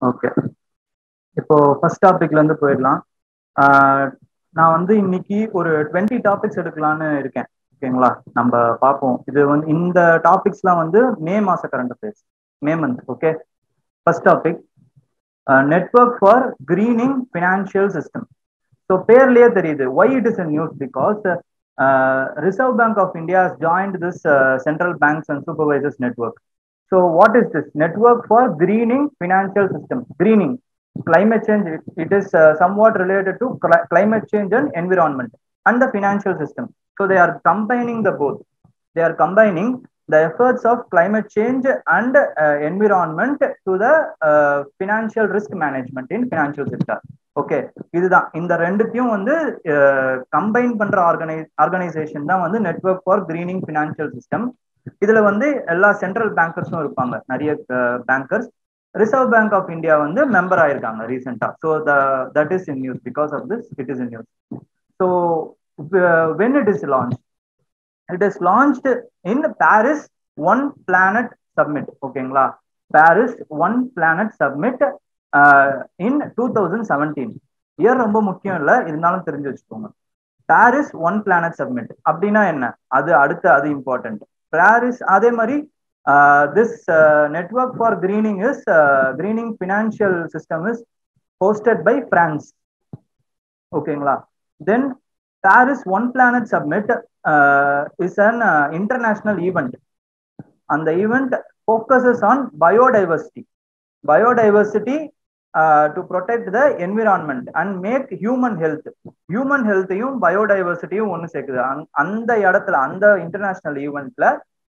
Okay, இப்போ first டாபிக்ல இருந்து போயிடலாம். நான் வந்து இன்னைக்கு ஒரு 20 டாபிக்ஸ் எடுக்கலான்னு இருக்கேன். ஓகேங்களா, நம்ம பார்ப்போம். இது வந்து இந்த டாபிக்ஸ்லாம் வந்து மே மாச current affairs, May month. Okay, first topic network for greening financial system. So பேர்லயே தெரியுது why it is a news, because Reserve Bank of India has joined this central banks and supervisors network. So what is this network for greening financial system? Greening climate change, it is somewhat related to climate change and environment and the financial system. So they are combining the both. They are combining the efforts of climate change and environment to the financial risk management in financial sector. Okay, இதுதான் இந்த ரெண்டுத்தையும் வந்து combine பண்ற organisation தான் வந்து network for greening financial system. இதுல வந்து எல்லா சென்ட்ரல் பேங்கர்ஸும் இருப்பாங்க, நிறைய bankers. Reserve Bank of India வந்து மெம்பர் ஆயிருக்காங்க ரீசெண்டா. So that is in news. Because of this it is in news. So when it is launched, it is launched in Paris One Planet Summit. ஓகேங்களா, Paris one planet submit in 2017. Year ரொம்ப முக்கியம் இல்லை, இருந்தாலும் தெரிஞ்சு வச்சுக்கோங்க. Paris one planet submit அப்படின்னா என்ன, அது அடுத்து அது இம்பார்ட்டன்ட். பாரிஸ் அதே மாதிரி this network for greening is greening financial system is hosted by France. ஓகேங்களா, then Paris one planet summit is an international event. And the event focuses on biodiversity to protect the environment and make human health யும் பயோடைவர்சிட்டியும் ஒன்று சேர்க்குது. அந்த இடத்துல, அந்த international ஈவெண்ட்ல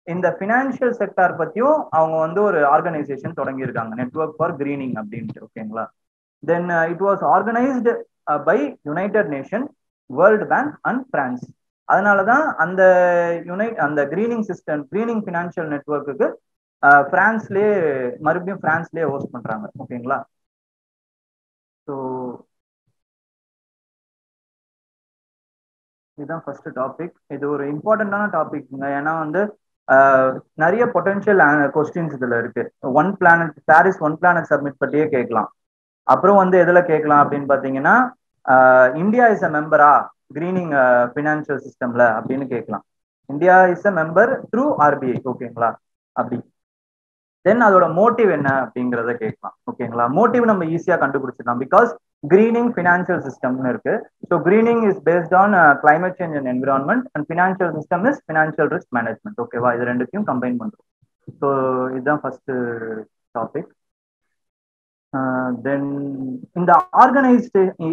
இந்த financial sector பத்தியும் அவங்க வந்து ஒரு ஆர்கனைசேஷன் தொடங்கியிருக்காங்க, நெட்வொர்க் ஃபார் கிரீனிங் அப்படின்ட்டு. ஓகேங்களா, then it was organised by United Nation, World Bank and France. அதனாலதான் அந்த கிரீனிங் சிஸ்டம், கிரீனிங் ஃபினான்ஷியல் நெட்வொர்க்குக்கு மறுபடியும் பிரான்ஸ்லயே ஹோஸ்ட் பண்றாங்க. ஓகேங்களா, ஸோ இதுதான் ஃபர்ஸ்ட் டாபிக். இது ஒரு இம்பார்ட்டன்டான டாபிக்ங்க, ஏன்னா வந்து நிறைய பொட்டன்ஷியல் கொஸ்டின்ஸ் இதுல இருக்கு. பாரிஸ் ஒன் பிளானட் சப்மிட் பற்றியே கேட்கலாம். அப்புறம் வந்து எதுல கேட்கலாம் அப்படின்னு பாத்தீங்கன்னா, இந்தியா இஸ் அ மெம்பரா கிரீனிங் ஃபினான்ஷியல் சிஸ்டம்ல அப்படின்னு கேட்கலாம். India is a member through RBI. ஓகேங்களா, அப்படி. தென் அதோட மோட்டிவ் என்ன அப்படிங்கிறத கேட்கலாம். ஓகேங்களா, மோட்டிவ் நம்ம ஈஸியா கண்டுபிடிச்சிடலாம், பிகாஸ் கிரீனிங் ஃபினான்ஷியல் சிஸ்டம்னு இருக்கு. So greening is based on climate change and environment, and financial system is financial risk management. ஓகேவா, இது ரெண்டுத்தையும் கம்பைன் பண்றோம். ஸோ இதுதான் ஃபர்ஸ்ட் டாபிக். தென் இந்த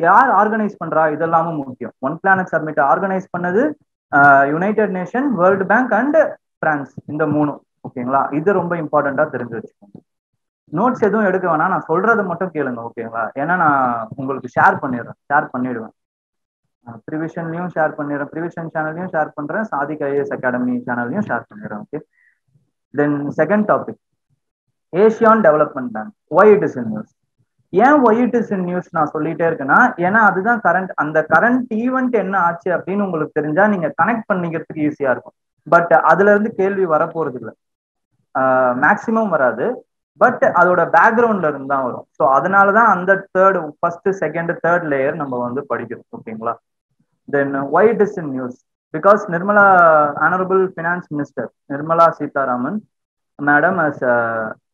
யார் ஆர்கனைஸ் பண்றா இதெல்லாமும் முக்கியம். ஒன் பிளானட் சப்மிட் ஆர்கனைஸ் பண்ணது United Nation, World Bank and France, இந்த மூணும். ஓகேங்களா, இது ரொம்ப இம்பார்ட்டண்டா தெரிஞ்சு வச்சுக்கோங்க. நோட்ஸ் எதுவும் எடுக்க வேணாம், நான் சொல்றதை மட்டும் கேளுங்க. ஓகேங்களா, ஏன்னா நான் உங்களுக்கு ஷேர் பண்ணிடுவேன். ப்ரிவிஷன்லயும் ஷேர் பண்ணிடுறேன், ப்ரிவிஷன் சேனல்லையும் ஷேர் பண்றேன், சாதிக் ஐஏஎஸ் அகாடமி சேனல்லையும் ஷேர் பண்ணிடுறேன். Okay, then second topic, Asian development bank. Why it is in news. ஏன் why it is in news நான் சொல்லிட்டே இருக்கேன்னா, ஏன்னா அதுதான் அந்த கரண்ட் ஈவெண்ட் என்ன ஆச்சு அப்படின்னு உங்களுக்கு தெரிஞ்சா நீங்க கனெக்ட் பண்ணிக்கிறதுக்கு ஈஸியா இருக்கும். பட் அதுல இருந்து கேள்வி வரப்போறது இல்லை, மேக்சிமம் வராது. பட் அதோட பேக்ரவுண்ட்ல இருந்து தான் வரும். ஸோ அதனாலதான் அந்த ஃபர்ஸ்ட் செகண்ட் தேர்ட் லேயர் நம்ம வந்து படிக்கிறோம். ஓகேங்களா, then why it is in news, because honourable finance minister Nirmala Sitharaman madam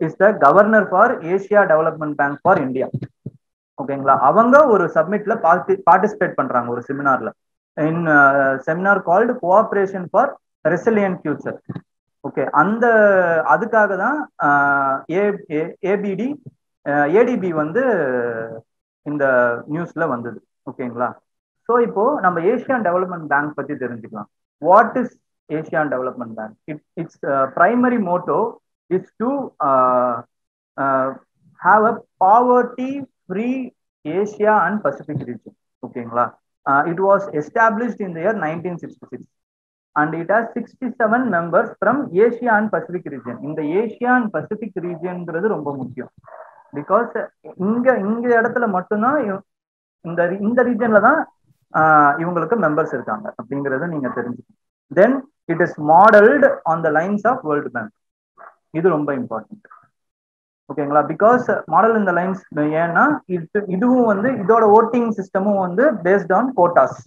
is the governor for Asia development bank for India. ஓகேங்களா, அவங்க ஒரு சப்மிட்ல பார்ட்டிசிபேட் பண்றாங்க, ஒரு செமினார்ல, in seminar called cooperation for resilient future. Okay, அதுக்காக தான் ஏடிபி வந்து இந்த நியூஸ்ல வந்தது. ஓகேங்களா, ஸோ இப்போ நம்ம ஏசியான் டெவலப்மெண்ட் பேங்க் பத்தி தெரிஞ்சுக்கலாம். What is Asian Development Bank? Its primary motto is to have a poverty-free Asia and Pacific region. Okay, it was established in the year 1966, and it has 67 members from Asia and Pacific region. In the Asia and Pacific region ரொம்ப முக்கியம், because இங்க இடத்துல மட்டும்தான் இந்த ரீஜன்ல தான் இவங்களுக்கு members இருக்காங்க அப்படிங்கறத நீங்க தெரிஞ்சுக்கணும். தென் it is modeled on the lines of World Bank. இது ரொம்ப இம்பார்ட்டன்ட். ஓகேங்களா. பிகாஸ் மாடல் இந்த லைன்ஸ் ஏன்னா இதுவும் வந்து இதோட ஓட்டிங் சிஸ்டமும் வந்து பேஸ்ட் ஆன் கோட்டாஸ்.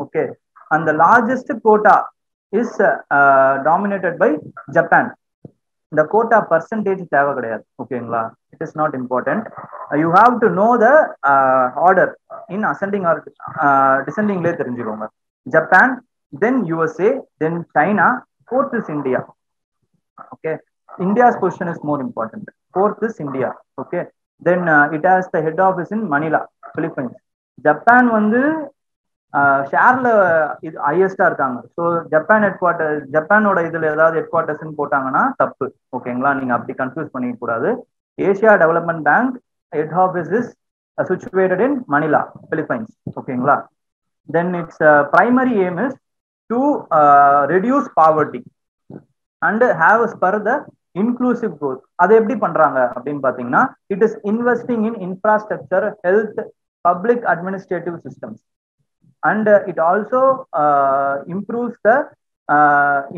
ஓகே, அந்த largest quota is dominated by Japan. இந்த கோட்டா பர்சன்டேஜ் தேவை கிடையாது. ஓகேங்களா, it is not important. You have to know the order in ascending or டிசெண்டிங்லேயே தெரிஞ்சுக்கோங்க. Japan, then USA, then China, fourth is India. Okay, India's position is more important. Fourth is India. Okay, then it has the head office in Manila, Philippines. Japan வந்து ஷேர்ல இது ஹையஸ்டா இருக்காங்க. So Japan head quarter, ஜப்பானோட இதுல ஏதாவது head குவார்டர்ஸ்ன்னு போட்டாங்கன்னா தப்பு. ஓகேங்களா, நீங்க அப்படி கன்ஃபியூஸ் பண்ணிக்க கூடாது. Asia development bank head office is situated in Manila, Philippines. ஓகேங்களா, then its primary aim is to reduce poverty and have spur the inclusive growth. அதை எப்படி பண்றாங்க அப்படின்னு பாத்தீங்கன்னா, it is investing in infrastructure, health, public administrative systems, and it also improves the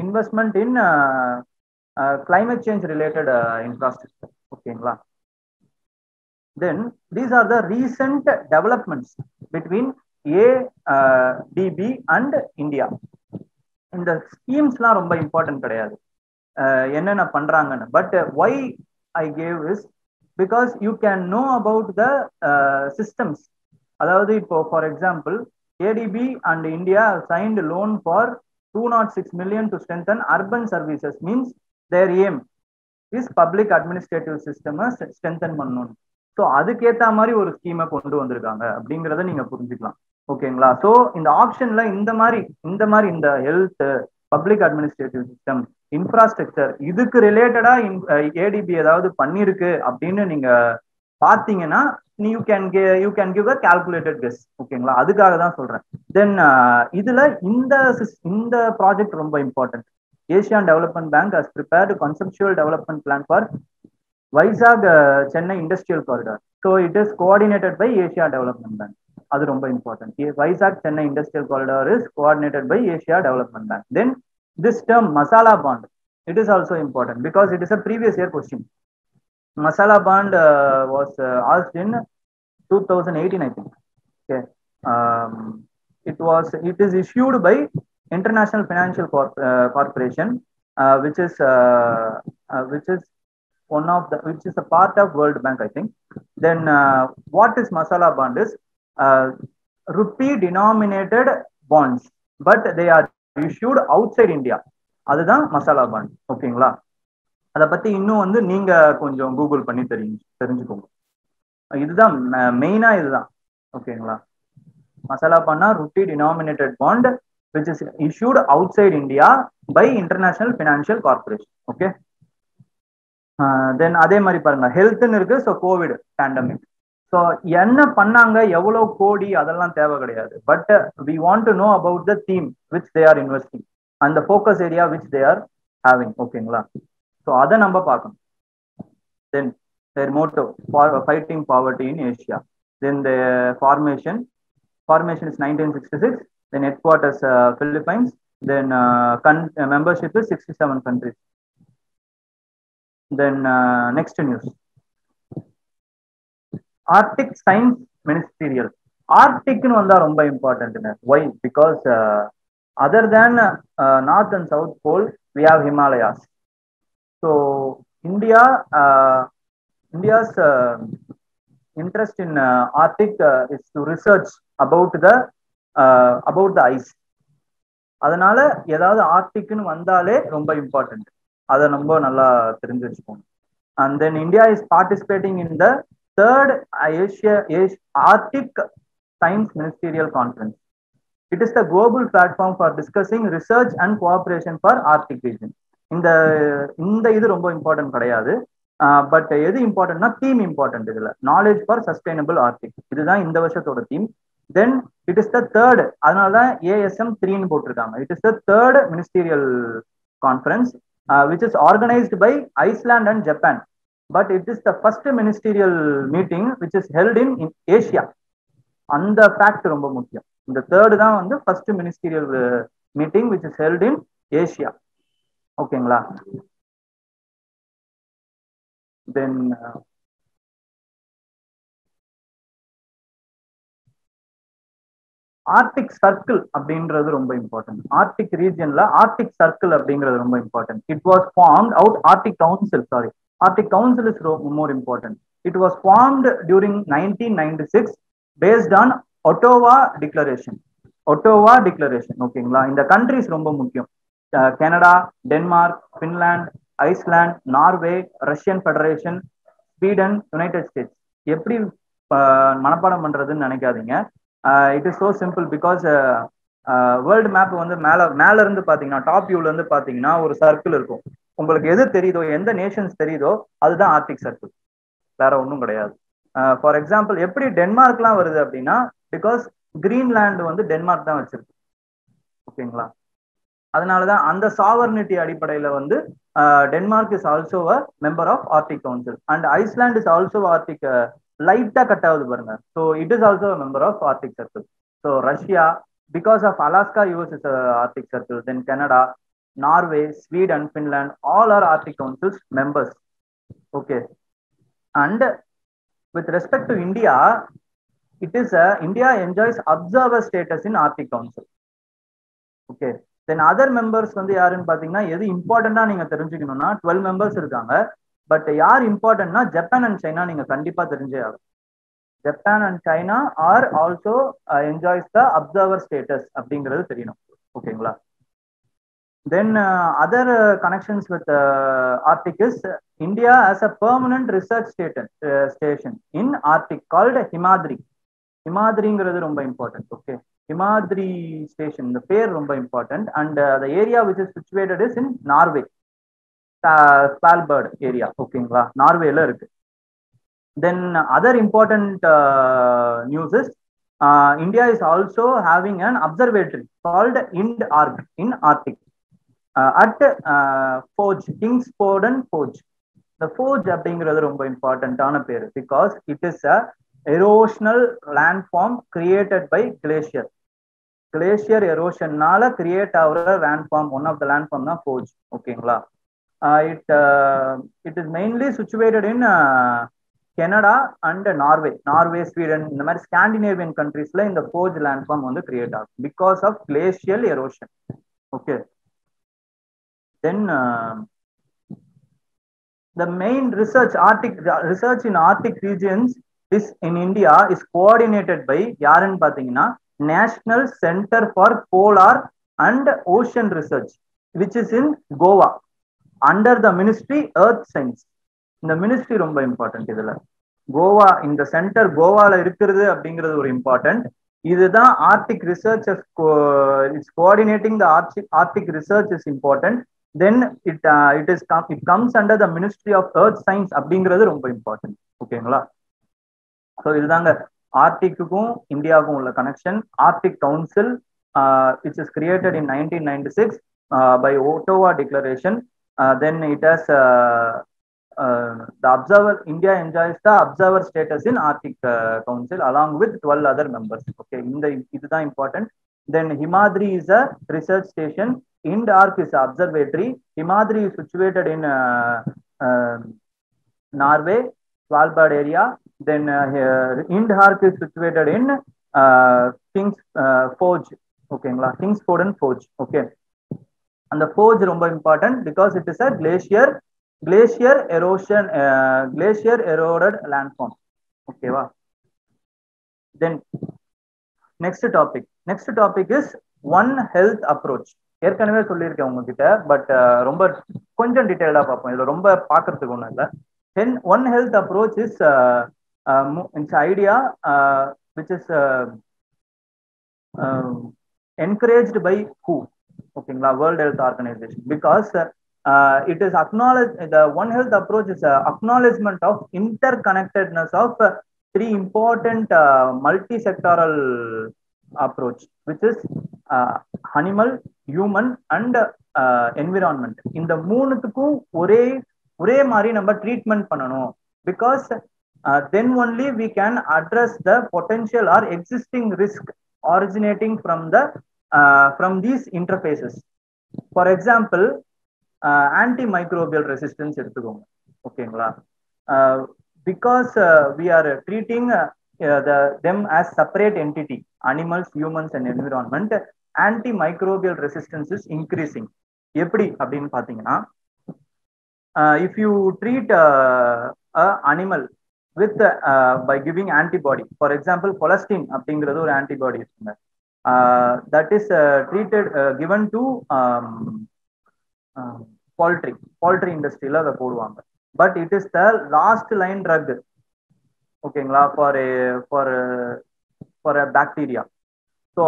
investment in climate change related infrastructure. ஓகேங்களா, then these are the recent developments between ADB and India. இந்த ஸ்கீம்ஸ்லாம் ரொம்ப important கிடையாது என்னென்ன பண்றாங்கன்னு. But why I gave is because you can know about the systems. அதாவது இப்போ for example, ADB and India signed loan for 206 million to strengthen urban services. Means their aim is public administrative system strengthen பண்ணணும். So அதுக்கேற்ற மாதிரி ஒரு ஸ்கீமை கொண்டு வந்திருக்காங்க அப்படிங்கிறத நீங்க புரிஞ்சுக்கலாம். ஓகேங்களா, ஸோ இந்த ஆப்ஷன்ல இந்த மாதிரி இந்த health, public administrative system, infrastructure இதுக்கு ரிலேட்டடா ADB ஏதாவது பண்ணிருக்கு அப்படின்னு நீங்க பாத்தீங்கன்னா you can give a calculated guess. ஓகேங்களா, அதுக்காக தான் சொல்றேன். தென் இதுல இந்த ப்ராஜெக்ட் ரொம்ப important. Asian development Bank has prepared conceptual development plan for Vizag Chennai industrial corridor. So it is coordinated by Asia development Bank. அது ரொம்ப important. Vizag Chennai industrial corridor is coordinated by Asia development Bank. Then this term masala bond, it is also important because it is a previous year question. Masala bond was asked in 2018, I think. Okay, it is issued by International Financial Corporation, which is which is a part of World Bank, I think. Then what is Masala bond is rupee denominated bonds, but they are issued outside India. அதுதான் masala bond. ஓகேங்களா, அதை பத்தி இன்னும் வந்து நீங்க கொஞ்சம் Google பண்ணி தெரிஞ்சுக்கோங்க. இதுதான் மெயினா, இதுதான். ஓகேங்களா, மசாலா பாண்ட்னா rupee denominated bond which is issued outside India by International Financial Corporation. Okay, then அதே மாதிரி பாருங்க, ஹெல்த்னு இருக்கு. So Covid pandemic. ஸோ என்ன பண்ணாங்க, எவ்வளவு கோடி, அதெல்லாம் தேவை கிடையாது. But we want to know about the theme which they are investing and the focus area which they are having. ஓகேங்களா, ஸோ அதை நம்ம பார்க்கணும். Then their motto for fighting poverty in Asia. Then the formation is 1966. Then headquarters Philippines. Then membership is 67 countries. Then next news, Arctic Science Ministerial. Arctic வந்தா ரொம்ப important. why? Because other than North and South Pole, we have Himalayas. So India's interest in Arctic is to research about the ice. அதனால ஏதாவது ஆர்டிக்னு வந்தாலே ரொம்ப important. அதை ரொம்ப நல்லா தெரிஞ்சு வச்சுக்கோங்க. And then India is participating in the third Arctic Science Ministerial Conference. It is the global platform for discussing research and cooperation for Arctic region. இந்த இது ரொம்ப இம்பார்ட்டன்ட் கிடையாது. பட் எது இம்பார்ட்டன்ட்னா தீம் இம்பார்ட்டன்ட். இதுல நாலேஜ் ஃபார் சஸ்டைனபிள் ஆர்டிக், இதுதான் இந்த வருஷத்தோட theme. Then it is the third, அதனாலதான் ASM 3ன்னு போட்டிருக்காங்க. It is the third ministerial conference which is organized by Iceland and Japan, but it is the first ministerial meeting which is held in Asia. அந்த fact ரொம்ப முக்கியம். இந்த third தான் வந்து first ministerial meeting which is held in Asia. ஓகேங்களா, தென் Arctic circle அப்படின்றது ரொம்ப important. Arctic ரீஜன்ல Arctic circle அப்படிங்கிறது ரொம்ப important. It was formed out Arctic council, sorry, Arctic council is more important. It was formed during 1996 based on Ottawa declaration. Ottawa declaration, ஓகேங்களா. இந்த countries ரொம்ப முக்கியம். Canada, Denmark, Finland, Iceland, Norway, Russian federation, Sweden, United states. எப்படி மனப்பாடம் பண்றதுன்னு நினைக்காதீங்க. It is so simple because world map வந்து மேல இருந்து பாத்தீங்கன்னா, டாப் வியூல இருந்து பாத்தீங்கன்னா ஒரு சர்க்கிள் இருக்கும். உங்களுக்கு எது தெரியுதோ, எந்த நேஷன்ஸ் தெரியுதோ அதுதான் ஆர்டிக் சர்க்கிள், வேற ஒன்றும் கிடையாது. ஃபார் எக்ஸாம்பிள் எப்படி டென்மார்க்லாம் வருது அப்படின்னா, பிகாஸ் கிரீன்லாந்து வந்து டென்மார்க் தான் வச்சிருக்கு, ஓகேங்களா. அதனாலதான் அந்த சாவர்னிட்டி அடிப்படையில வந்து Denmark is also a member of Arctic Council and Iceland is also Arctic. லைட்டா கட் ஆகுது பாருங்க. So it is also member of Arctic circle. So Russia because of Alaska US is Arctic circle. Then Canada, Norway, Sweden, Finland, all are Arctic councils members. Okay. And with respect to India, it is India enjoys observer status in Arctic Council. Okay. Then other members வந்து யாருன்னு பாத்தீங்கன்னா, எது இம்பார்ட்டண்டா நீங்க தெரிஞ்சுக்கணும்னா 12 members இருக்காங்க. But யார் இம்பார்ட்டன்ட்னா Japan and China நீங்க கண்டிப்பா தெரிஞ்சே ஆகும். Japan and China are also enjoys the observer status அப்படிங்கிறது தெரியணும், ஓகேங்களா. Then other connections with Arctic is India as a permanent research station in Arctic called Himadri. Himadriங்கிறது ரொம்ப இம்பார்ட்டன்ட். ஓகே, ஹிமாத்ரி ஸ்டேஷன், இந்த பேர் ரொம்ப important. And the area which is situated is in Norway, Svalbard area, ஓகேங்களா, நார்வேல இருக்கு. Then other important news is India is also having an observatory called IND-ARC in Arctic at Forge, Kingsforden Forge. The Forge அப்படிங்கிறது ரொம்ப இம்பார்ட்டன்டான பேர் because it is a erosional landform created by glacier. Glacier erosionனால create ஆகுற landform, one of the landform தான் Forge, ஓகேங்களா. It is mainly situated in Canada and Norway, Sweden, இந்த மாதிரி ஸ்காண்டினேவியன் கண்ட்ரீஸ்ல இந்த Forge landform வந்து கிரியேட் ஆகும் because of glacial erosion. Okay. Then the main research in Arctic regions is in India is coordinated by யாருன்னு பாத்தீங்கன்னா National Center for Polar and Ocean Research, which is in Goa under the Ministry Earth Science. இந்த ministry ரொம்ப important. இதுல கோவா, இந்த centre கோவால இருக்கிறது அப்படிங்கிறது ஒரு இம்பார்ட்டன்ட். இதுதான் Arctic research it's coordinating the Arctic research is important. Then it comes under the ministry of earth science அப்படிங்கிறது ரொம்ப இம்பார்ட்டன்ட், ஓகேங்களா. ஸோ இதுதாங்க ஆர்டிக்குக்கும் இந்தியாவுக்கும் உள்ள connection. Arctic council which is created in 1996 by Ottawa Declaration. Then it has the observer, India enjoys the observer status in Arctic Council along with 12 other members. Okay, இதுதான் important. Then Himadri is a research station. IND-ARC is an observatory. Himadri is situated in Norway, Svalbard area. Then IND-ARC is situated in Kings Forge, ஓகேங்களா, Kingsforden Forge. Okay, அந்த Forge ரொம்ப important because it is a glacier erosion, glacier eroded landform. ஓகேவா. Then next topic is One Health approach. ஏற்கனவே சொல்லியிருக்கேன் உங்ககிட்ட, but ரொம்ப கொஞ்சம் டீடைல்டா பார்ப்போம். இதுல ரொம்ப பார்க்கறதுக்கு ஒன்றும் இல்லை. Then One Health approach is it's idea which is encouraged by WHO, ஓகேங்களா, World Health Organization, because it is acknowledged. The One Health approach is a acknowledgement of interconnectedness of three important multi-sectoral approach, which is animal, human and environment. இந்த மூணுத்துக்கும் ஒரே மாதிரி நம்ம treatment பண்ணணும். Because then only we can address the potential or existing risk originating from these interfaces. For example, antimicrobial resistance எடுத்துக்கோங்க, ஓகேங்களா. because we are treating them as separate entity, animals, humans and environment, antimicrobial resistance is increasing. எப்படி அப்படின்னு பாத்தீங்கன்னா, if you treat a animal with by giving antibody, for example colistin அப்படிங்கிறது ஒரு antibody இருக்குங்க, that is treated given to poultry industryல அதை போடுவாங்க. But it is the last line drug, ஓகேங்களா, for a bacteria. So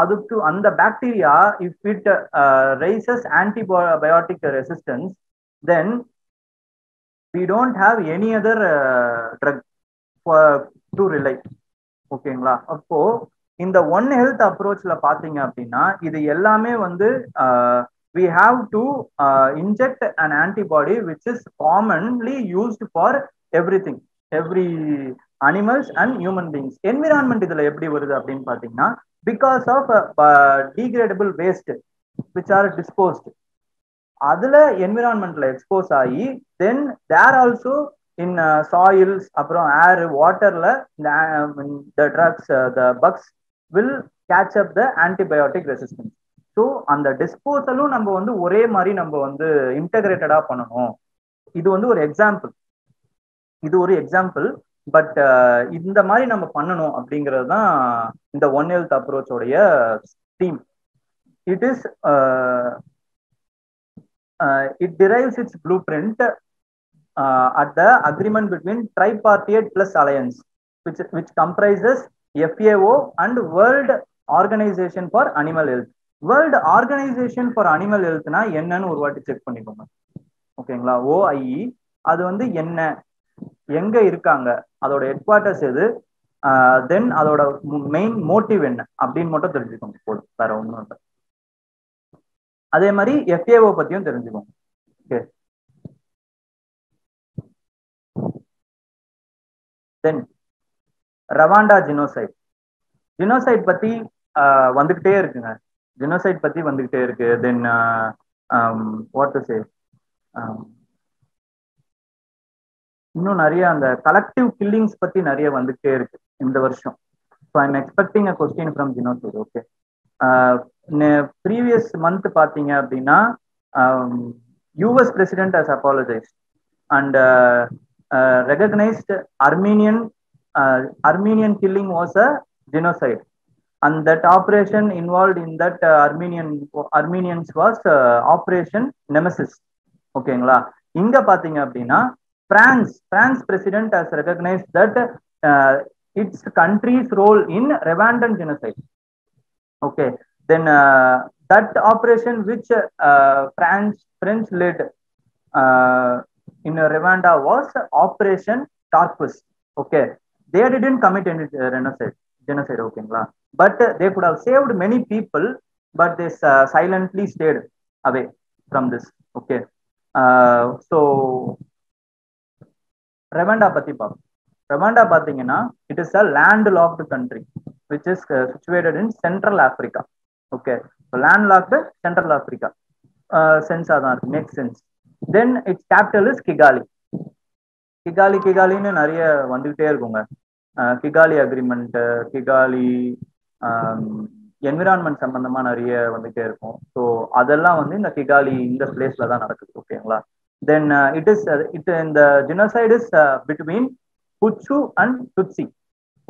அதுக்கு அந்த bacteria, if it raises antibiotic resistance, then we don't have any other drug to rely. ஓகேங்களா, அப்போ இந்த one health அப்ரோச்ல பாத்தீங்க அப்படின்னா இது எல்லாமே வந்து we have to inject an antibody which is commonly used for everything, every animals and human beings. Environment இதுல எப்படி வருது அப்படின்னு பாத்தீங்கன்னா, because of degradable waste which are disposed, அதுல என்விரான்மெண்ட்ல எக்ஸ்போஸ் ஆகி தென் தேர் ஆல்சோ இன் சாயில்ஸ், அப்புறம் ஏர், வாட்டர்ல the drugs, the bugs will catch up the antibiotic resistance. So அந்த டிஸ்போசலும் நம்ம வந்து ஒரே மாதிரி நம்ம வந்து இன்டகிரேட்டடா பண்ணணும். இது வந்து ஒரு எக்ஸாம்பிள், பட் இந்த மாதிரி நம்ம பண்ணணும் அப்படிங்கிறது தான் இந்த ஒன் ஹெல்த் அப்ரோச்சோடைய theme. It is it derives its blueprint at the agreement between tripartite plus alliance, which comprises FAO and World Organization for Animal Health. World Organization for Animal Health na என்னன்னு ஒரு வாட்டி check பண்ணிக்கோங்க, ஓகேங்களா. OIE அது வந்து என்ன, எங்க இருக்காங்க, அதோட ஹெட் குவார்ட்டர்ஸ் எது, தென் அதோட மெயின் மோட்டிவ் என்ன அப்படின்னு மட்டும் தெரிஞ்சுக்கோங்க போதும், வேற ஒன்றும் இல்லை. அதே மாதிரி FAO பத்தியும் தெரிஞ்சுக்கோங்க. ஓகே, தென் ரவாண்டா ஜினோசைட் பத்தி வந்துகிட்டே இருக்குங்க. ஜினோசைட் பத்தி வந்துகிட்டே இருக்கு. தென் வாட் டு சே, இன்னும் நிறைய அந்த கலெக்டிவ் கில்லிங்ஸ் பத்தி நிறைய வந்துகிட்டே இருக்கு இந்த வருஷம். So I am expecting a question from genocide. Okay, previous month பாத்தீங்க அப்படின்னா US president has apologised and recognized Armenian killing was a genocide, and that operation involved in that Armenians was Operation Nemesis. ஓகேங்களா, இங்க பாத்தீங்க அப்படின்னா France president has recognized that its country's role in Rwandan genocide. Okay, then that operation which French led in Rwanda was Operation Tarkus. Okay, they didn't commit any genocide, okay, but they could have saved many people, but they silently stayed away from this. Okay, so Rwanda பத்தி பார்ப்போம். Rwanda பாத்தீங்கன்னா it is a landlocked country which is situated in Central Africa. Okay, so landlocked Central Africa, sense அதான் இருக்கு, makes sense. Then its capital is கிகாலின்னு நிறைய வந்துகிட்டே இருக்குங்க. Kigali agreement, Kigali environment சம்பந்தமா நிறைய வந்துகிட்டே இருக்கும். ஸோ அதெல்லாம் வந்து இந்த கிகாலி இந்த பிளேஸ்ல தான் நடக்குது. ஓகேங்களா, தென் இந்த genocide is between Hutu and Tutsi.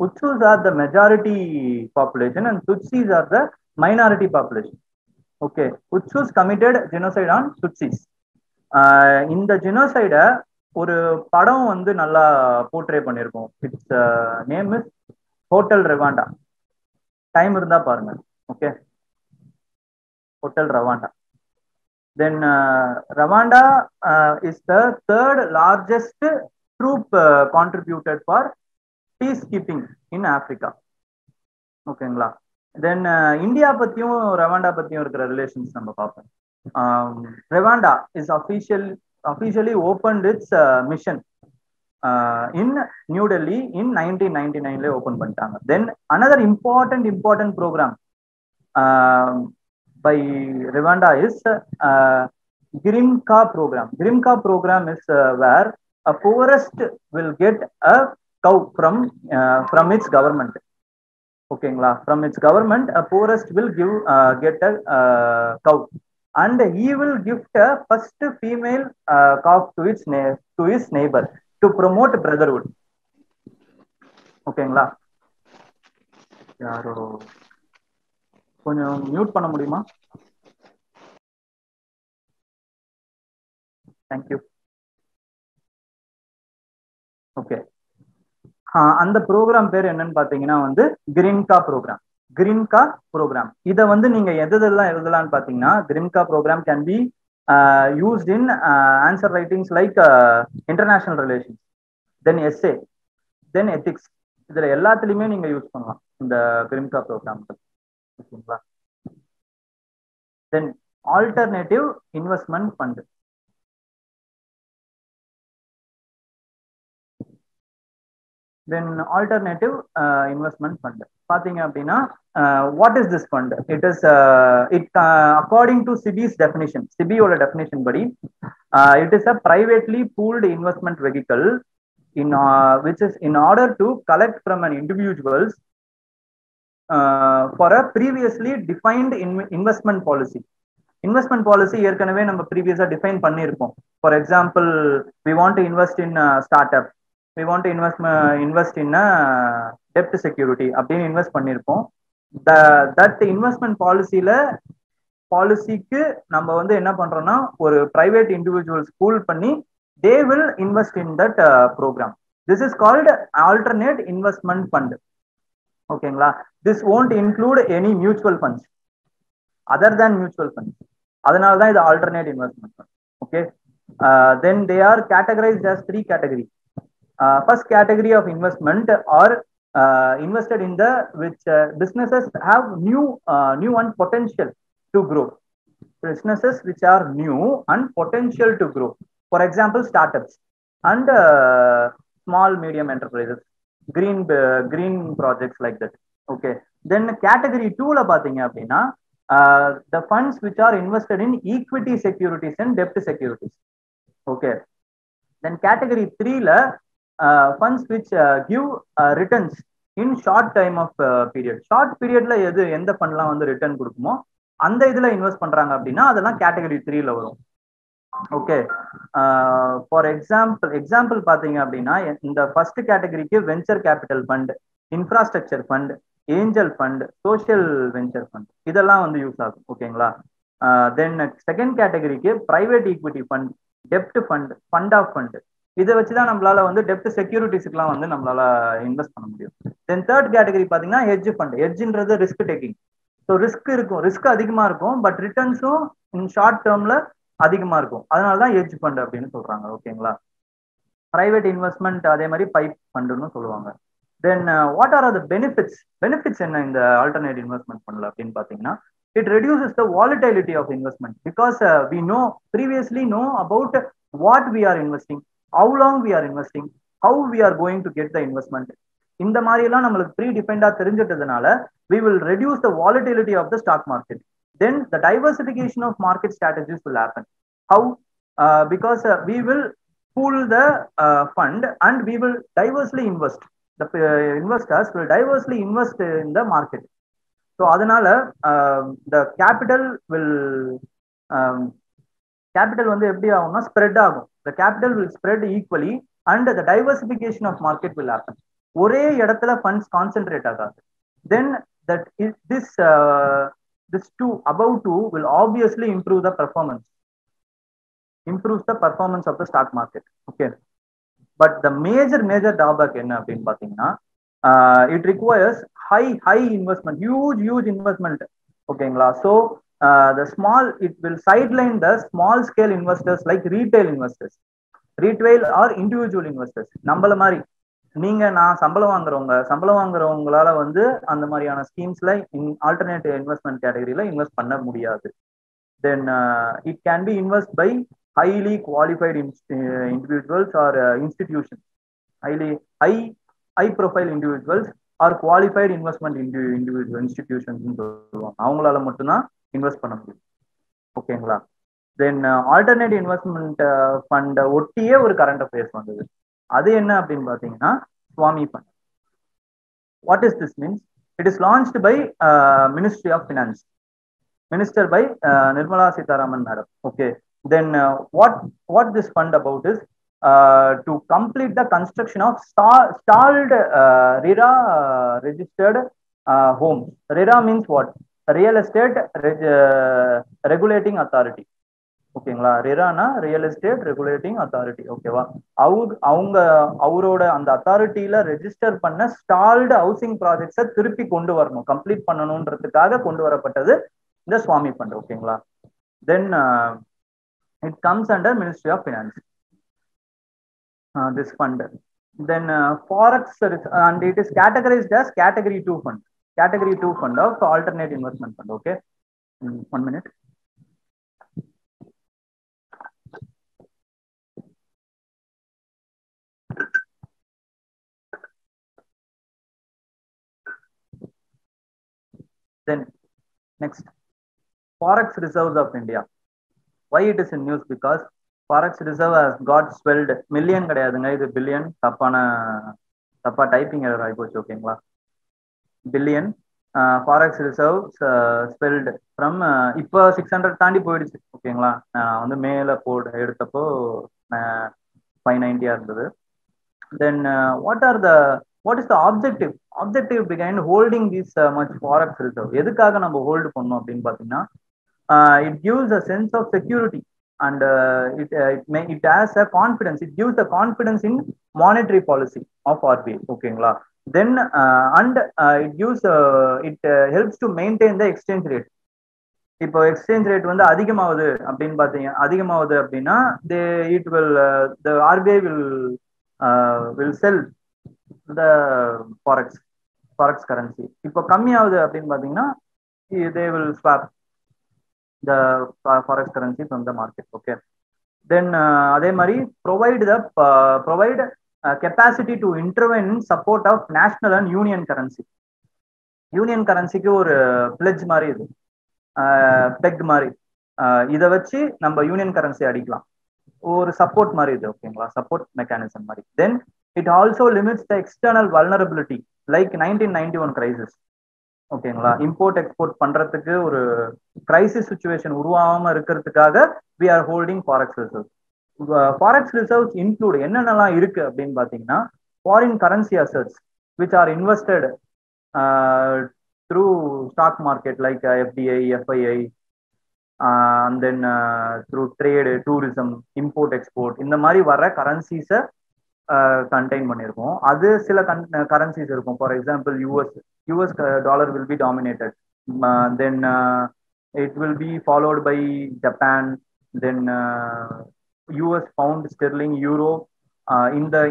Hutus are the majority population and Tutsis are the minority population. Okay, Hutus committed genocide on Tutsis. இந்த ஜெனோசைட ஒரு படம் வந்து நல்லா போர்ட்ரே பண்ணியிருக்கோம். It's name is hotel Rwanda. Time இருந்தா பாருங்க. Okay, hotel Rwanda. Then Rwanda is the third largest troop contributed for peacekeeping in Africa. ஓகேங்களா, then India பத்தியும் ரவாண்டா பத்தியும் இருக்கிற ரிலேஷன்ஸ் நம்ம பார்ப்போம். Rwanda is officially opened its mission in New Delhi in 1999 open பண்ணிட்டாங்க. Then another important program by Rwanda is Grimka program. Grimka program is where a poorest will get a cow from its government. ஓகேங்களா, from its government a poorest will get a cow, and he will gift a first female calf to his neighbor to promote brotherhood. ஓகேங்களா, யாரோ கொஞ்சம் mute பண்ண முடியுமா? Thank you. Okay, அந்த program பேர் என்னன்னு பாத்தீங்கன்னா வந்து கிரீன்கா ப்ரோக்ராம். கிரீன்கா ப்ரோக்ராம் இதை வந்து நீங்க எதெல்லாம் எழுதலாம்னு பாத்தீங்கன்னா, கிரீன்கா program can be used in answer writings like international relations, then essay, then ethics. இதுல எல்லாத்துலயுமே நீங்க யூஸ் பண்ணலாம் இந்த கிரீன்கா ப்ரோக்ராம். ஓகேங்களா, then alternative investment fund. Then alternative investment fund பாத்தீங்க அப்படின்னா, what is this fund? It is according to SEBI's definition, SEBIயோட definition படி it is a privately pooled investment vehicle which is in order to collect from an individuals for a previously defined investment policy. Investment policy ஏற்கனவே நம்ம ப்ரீவியஸா define பண்ணியிருப்போம். For example, we want to invest in start up, we want to invest in டெப்ட் security அப்படின்னு invest பண்ணியிருப்போம். That investment பாலிசிக்கு நம்ம வந்து என்ன பண்றோம்னா, ஒரு பிரைவேட் இண்டிவிஜுவல்ஸ் பூல் பண்ணி they will invest in that programme. This is called alternate investment fund. ஓகேங்களா, this won't include any mutual funds other than mutual funds. அதனால தான் இது alternate investment fund. Okay, then they are categorized as 3 categories. First category of investment are invested in the which businesses have new and potential to grow. Businesses which are new and potential to grow. For example, startups and small medium enterprises, green projects like that. Okay, then category 2 la பாத்தீங்க அப்படின்னா, the funds which are invested in equity securities and debt securities. Okay, then category 3 la funds which give returns in short time of period. Short period la எந்த ஃபண்ட்லாம் வந்து return கொடுக்குமோ அந்த இதுல invest பண்றாங்க அப்படின்னா அதெல்லாம் கேட்டகரி 3 ல வரும். ஓகே, ஃபார் எக்ஸாம்பிள் பாத்தீங்க அப்படின்னா, இந்த ஃபர்ஸ்ட் கேட்டகரிக்கு venture capital fund, infrastructure fund, angel fund, social venture fund இதெல்லாம் வந்து யூஸ் ஆகும். ஓகேங்களா, தென் செகண்ட் கேட்டகரிக்கு பிரைவேட் ஈக்விட்டி ஃபண்ட், டெப்ட் ஃபண்ட், ஃபண்ட் ஆஃப் ஃபண்ட். இதை வச்சுதான் நம்மளால வந்து டெப்ட் செக்யூரிட்டிஸ்க்குலாம் வந்து நம்மளால இன்வெஸ்ட் பண்ண முடியும். தென் தேர்ட் கேட்டகரி பாத்தீங்கன்னா ஹெட்ஜ் ஃபண்ட். ஹெட்ஜ்ன்றது ரிஸ்க் டேக்கிங். ஸோ ரிஸ்க் அதிகமா இருக்கும், பட் ரிட்டர்ன்ஸும் இன் ஷார்ட் டேர்ம்ல அதிகமா இருக்கும். அதனாலதான் ஹெட்ஜ் ஃபண்ட் அப்படின்னு சொல்றாங்க. ஓகேங்களா, பிரைவேட் இன்வெஸ்ட்மெண்ட் அதே மாதிரி பைப் ஃபண்டுன்னு சொல்லுவாங்க. Then what are the benefits என்ன இந்த ஆல்டர்னேட் இன்வெஸ்ட்மெண்ட் ஃபண்ட்ல அப்படின்னு பாத்தீங்கன்னா, it reduces the volatility of investment because we previously know about what we are investing, how long we are investing, how we are going to get the investment. இந்த மாதிரி எல்லாம் நம்மளுக்கு pre டிஃபைன்டா தெரிஞ்சிட்டதுனால we will reduce the volatility of the stock market. Then the diversification of market strategies will happen. How? Because we will pool the fund and we will diversely invest. The investors will diversely invest in the market. So அதனால the capital வந்து எப்படி ஆகும்னா spread ஆகும். The capital will spread equally and the diversification of market will happen. ஒரே இடத்துல funds concentrate ஆகாது. Then that is this above two will obviously improves the performance of the stock market. Okay, but the major drawback என்ன அப்படின்னு பாத்தீங்கன்னா, it requires high investment, huge investment. ஓகேங்களா, so it will sideline the small scale investors like retail or individual investors. நம்மள மாதிரி நான் சம்பளம் வாங்குறவங்களால வந்து அந்த மாதிரியான ஸ்கீம்ஸ்ல ஆல்டர்னேட்டிவ் இன்வெஸ்ட்மெண்ட் கேட்டகரியில இன்வெஸ்ட் பண்ண முடியாது. தென் it can be invested by highly qualified individuals or institutions, high profile individuals or qualified investment individual institutions சொல்லுவாங்க. அவங்களால மட்டும்தான் இன்வெஸ்ட் பண்ண முடியும். ஓகேங்களா, தென் ஆல்டர்னேட் இன்வெஸ்ட்மெண்ட் ஃபண்ட் ஒட்டியே ஒரு கரண்ட் அஃபேர்ஸ் வந்தது. அது என்ன அப்படின்னு பார்த்தீங்கன்னா சுவாமி fund. What is this means? It is launched by ministry of finance, minister by Nirmala Sitharaman madam. Okay, then what this fund about is to complete the construction of stalled RERA registered homes. RERA means what? Real Estate Regulating Authority. ஓகேங்களா? ரெரானா real estate regulating authority. ஓகேவா? அவங்க அவரோட அந்த அத்தாரிட்டியில register பண்ண ஸ்டால்டு housing ப்ராஜெக்ட்ஸை திருப்பி கொண்டு வரணும், complete பண்ணணும்ன்றதுக்காக கொண்டு வரப்பட்டது இந்த சுவாமி ஃபண்ட். ஓகேங்களா? Then it comes under ministry of finance, this fund. Then forex and it is categorised as category 2 fund, category 2 fund of alternate investment fund. Okay, 1 minute. Then next, Forex reserves of India. Why it is in news? Because Forex reserve has got swelled. Million கிடையாதுங்க, இது billion. தப்பா typing error ஆகி போச்சு. ஓகேங்களா? Billion. Forex reserves swelled from இப்போ 600 தாண்டி போயிடுச்சு. ஓகேங்களா? வந்து மேல எடுத்தப்போ 590 இருந்தது. Then what is the objective behind holding this much forex reserve? எதுக்காக நம்ம ஹோல்டு பண்ணோம் அப்படின்னு பாத்தீங்கன்னா, it gives a sense of security and it has a confidence, it gives the confidence in monetary policy of RBI. ஓகேங்களா? Then and it gives it helps to maintain the exchange rate. இப்போ exchange rate வந்து அதிகமாகுது அப்படின்னா it will the RBI will sell the forex currency. இப்போ கம்மியாகுது அப்படின்னு பாத்தீங்கன்னா they will swap the forex currency from the market. Okay, then அதே மாதிரி provide capacity to intervene in support of national and union currency. Union கரன்சிக்கு ஒரு pledge மாதிரி, இது பெக் மாதிரி. இதை வச்சு நம்ம யூனியன் கரன்சி அடிக்கலாம், ஒரு சப்போர்ட் மாதிரி இது. ஓகேங்களா? சப்போர்ட் மெக்கானிசம் மாதிரி. Then it also limits the external vulnerability like 1991 crisis. ஓகேங்களா? இம்போர்ட் எக்ஸ்போர்ட் பண்றதுக்கு ஒரு கிரைசிஸ் சுச்சுவேஷன் உருவாகாம இருக்கிறதுக்காக we are holding forex reserves. Forex reserves include என்னென்னலாம் இருக்கு அப்படின்னு பாத்தீங்கன்னா, foreign currency assets which are invested through stock market like FDI, FII, and then through trade, tourism, import export, இந்த மாதிரி வர கரன்சிஸை கண்டெயின் பண்ணியிருக்கோம். அது சில கரன்சிஸ் இருக்கும். For example US dollar will be dominated, then it will be followed by Japan, then US pound, sterling, euro,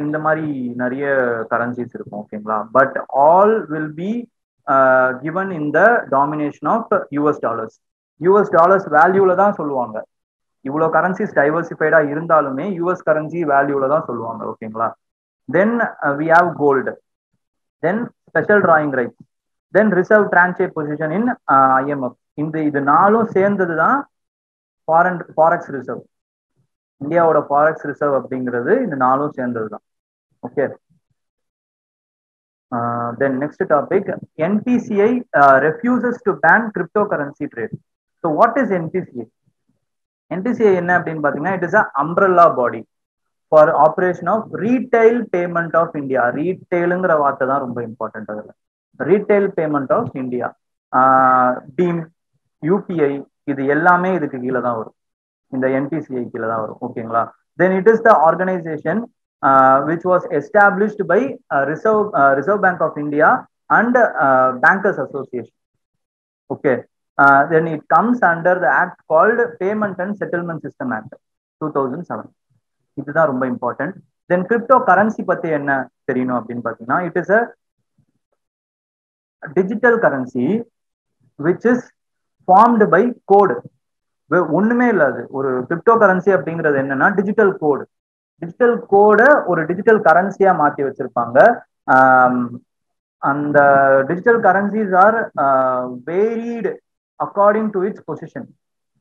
இந்த மாதிரி நிறைய கரன்சிஸ் இருக்கும். ஓகேங்களா? But all will be given in the domination of US dollars. US dollars வேல்யூல தான் சொல்லுவாங்க. இவ்வளோ currencies டைவர்சிஃபைடா இருந்தாலுமே யூஎஸ் கரன்சி வேல்யூல தான் சொல்லுவாங்க. ஓகேங்களா? Then we have gold, then special drawing rights, then reserve tranche position in IMF. இது நாலும் சேர்ந்தது தான் ஃபாரெக்ஸ் ரிசர்வ். இந்தியாவோட ஃபாரெக்ஸ் ரிசர்வ் அப்படிங்கிறது இந்த நாலும் சேர்ந்தது தான். Okay, then next topic, NPCI refuses to ban cryptocurrency trade. So what is NPCI? NPCI என்ன அப்படின்னு பாத்தீங்கன்னா, it is a umbrella body for operation of retail payment of India. ரீட்டைலுங்கிற வார்த்தை தான் ரொம்ப இம்பார்ட்டன்ட். அதுல retail payment of India, BHIM, UPI, இது எல்லாமே இதுக்கு கீழே தான் வரும், இந்த NPCI கீழே தான் வரும். ஓகேங்களா? Then it is the organization which was established by Reserve Bank of India and Bankers Association. Okay, then it comes under the act called Payment and Settlement System Act 2007. இதுதான் ரொம்ப இம்பார்ட்டன்ட். தென் crypto currency பத்தி என்ன தெரியணும் அப்படின்னு பாத்தீங்கன்னா, it is a digital currency which is formed by code. ஒண்ணுமே இல்லாது. ஒரு கிரிப்டோ கரன்சி அப்படிங்கிறது என்னன்னா டிஜிட்டல் கோடு. டிஜிட்டல் கோடை ஒரு டிஜிட்டல் கரன்சியா மாத்தி வச்சிருப்பாங்க. அந்த digital currencies are varied according to its position.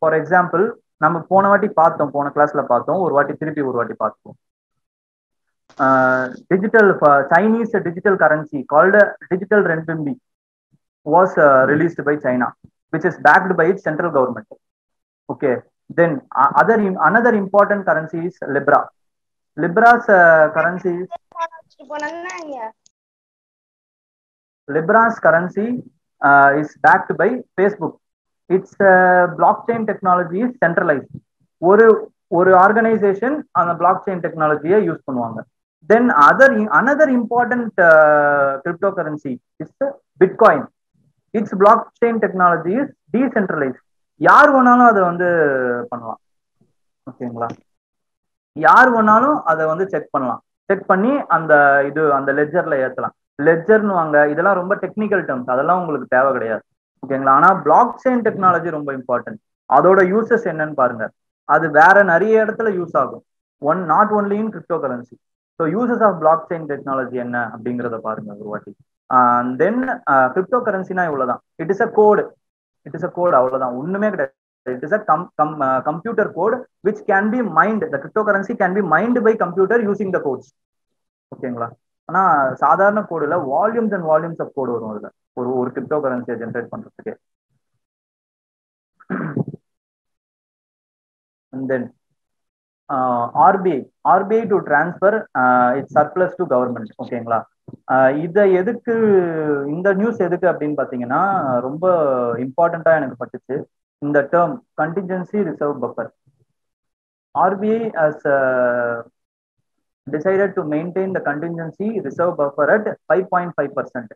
For example, நம்ம போன வாட்டி பார்த்தோம், போன கிளாஸ்ல பார்த்தோம், ஒரு வாட்டி பார்த்துப்போம். Digital Chinese digital currency called digital renminbi was released by China, which is backed by its central government. Okay, then another important currency is Libra. Libra's currency is backed by Facebook. Its blockchain technology is centralized. ஒரு organisation அந்த blockchain டெக்னாலஜியை use பண்ணுவாங்க. Then another important cryptocurrency is Bitcoin. Its blockchain technology is decentralized. யார் வேணாலும் அதை வந்து பண்ணலாம். ஓகேங்களா? யார் வேணாலும் அதை வந்து செக் பண்ணலாம். செக் பண்ணி அந்த லெட்ஜர்ல ஏற்றலாம். லெட்ஜர்னு வாங்க, இதெல்லாம் ரொம்ப டெக்னிக்கல் டேர்ம்ஸ், அதெல்லாம் உங்களுக்கு தேவை கிடையாது. ஓகேங்களா? ஆனா பிளாக்செயின் டெக்னாலஜி ரொம்ப இம்பார்ட்டன்ட். அதோட யூசஸ் என்னன்னு பாருங்க. அது வேற நிறைய இடத்துல யூஸ் ஆகும். Not only in crypto currency. So uses of block chain technology என்ன அப்படிங்கிறத பாருங்க ஒரு வாட்டி. தென் கிரிப்டோ கரன்சினா இவ்வளவுதான். இட் இஸ் அ கோட், அவ்வளவுதான், ஒண்ணுமே கிடையாது. It is a computer code which can be mined. The crypto currency can be mined by computer using the codes. ஓகேங்களா? ஆனா சாதாரண கோடுல volumes and volumes of code வரும். அதுல ஒரு கிரிப்டோ கரன்சியை ஜென்ரேட் பண்றதுக்கு. And then RBI to transfer its surplus to government. ஓகேங்களா? இதை எதுக்கு, இந்த நியூஸ் எதுக்கு அப்படின்னு பாத்தீங்கன்னா ரொம்ப இம்பார்ட்டண்டா எனக்கு பட்டுச்சு இந்த term contingency reserve buffer. RBI has decided to maintain the contingency reserve buffer at 5.5%.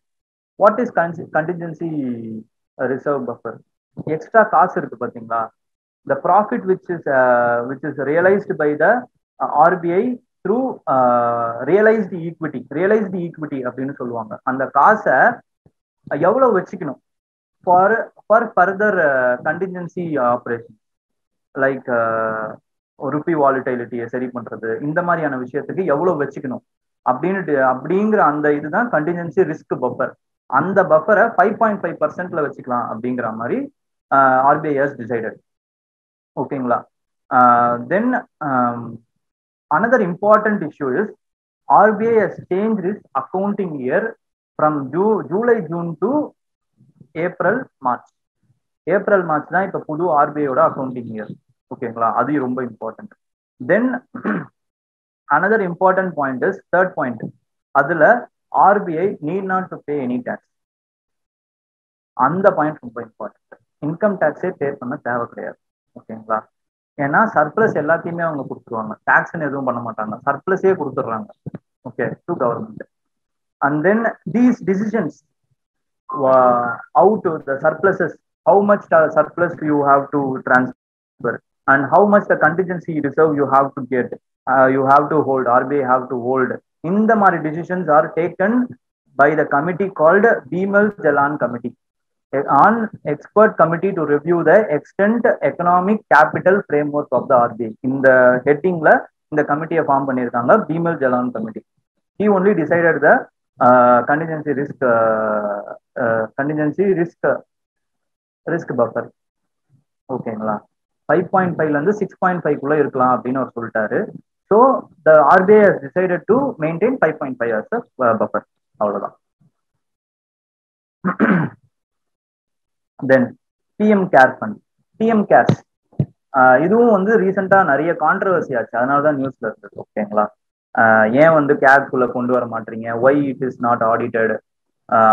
What is contingency reserve buffer? Extra காசு இருக்கு பாத்தீங்களா, the profit which is realized by the RBI through realized equity அப்படின்னு சொல்லுவாங்க. அந்த காசை எவ்வளவு வச்சுக்கணும் for further contingency operation like rupee volatility சரி பண்றது, இந்த மாதிரியான விஷயத்துக்கு எவ்வளவு வச்சுக்கணும் அப்படிங்கிற அந்த இதுதான் கண்டின்ஜென்சி ரிஸ்க் பஃபர். அந்த பஃபரை 5.5%ல வச்சுக்கலாம் அப்படிங்கிற மாதிரி RBI has decided. ஓகேங்களா? தென் another important issue is RBI has changed its accounting year from June to April March. தான் இப்ப புது RBI-யோட அக்கௌண்டிங் இயர். ஓகேங்களா? அது ரொம்ப important. Then another important point is third point. அதுல RBI need not to pay any tax. அந்த point ரொம்ப important. Income டாக்ஸே பே பண்ண தேவை கிடையாது. ஓகேங்களா? ஏன்னா சர்ப்ளஸ் எல்லாத்தையுமே அவங்க கொடுத்துருவாங்க, டாக்ஸ்ன்னு எதுவும் பண்ண மாட்டாங்க, சர்ப்ளஸே கொடுத்துட்றாங்க. Okay, to government. And then these decisions out the surpluses, how much surplus you have to transfer and how much the contingency reserve you have to get, you have to hold, RBI have to hold. இந்த மாதிரி decisions are taken by the committee called Bimal Jalan committee, on expert committee to review the extent economic capital framework of the RBI. இந்த ஹெட்டிங்ல இந்த கமிட்டியை form பண்ணியிருக்காங்க, Bimal Jalan committee. He only decided the contingency risk buffer. ஓகேங்களா? 5.5ல இருந்து 6.5 இருக்கலாம் அப்படின்னு அவர் சொல்லிட்டாரு. So the RBI has decided to maintain 5.5 as a buffer. அவ்வளவுதான். தென் PM care fund, PM CARES, இதுவும் வந்து ரீசெண்டா நிறைய கான்ட்ரவர்சி ஆச்சு, அதனாலதான் நியூஸ்ல இருந்தது. ஓகேங்களா? ஏன் வந்து கேர்க்குள்ள கொண்டு வர மாட்டீங்க, why it is not audited,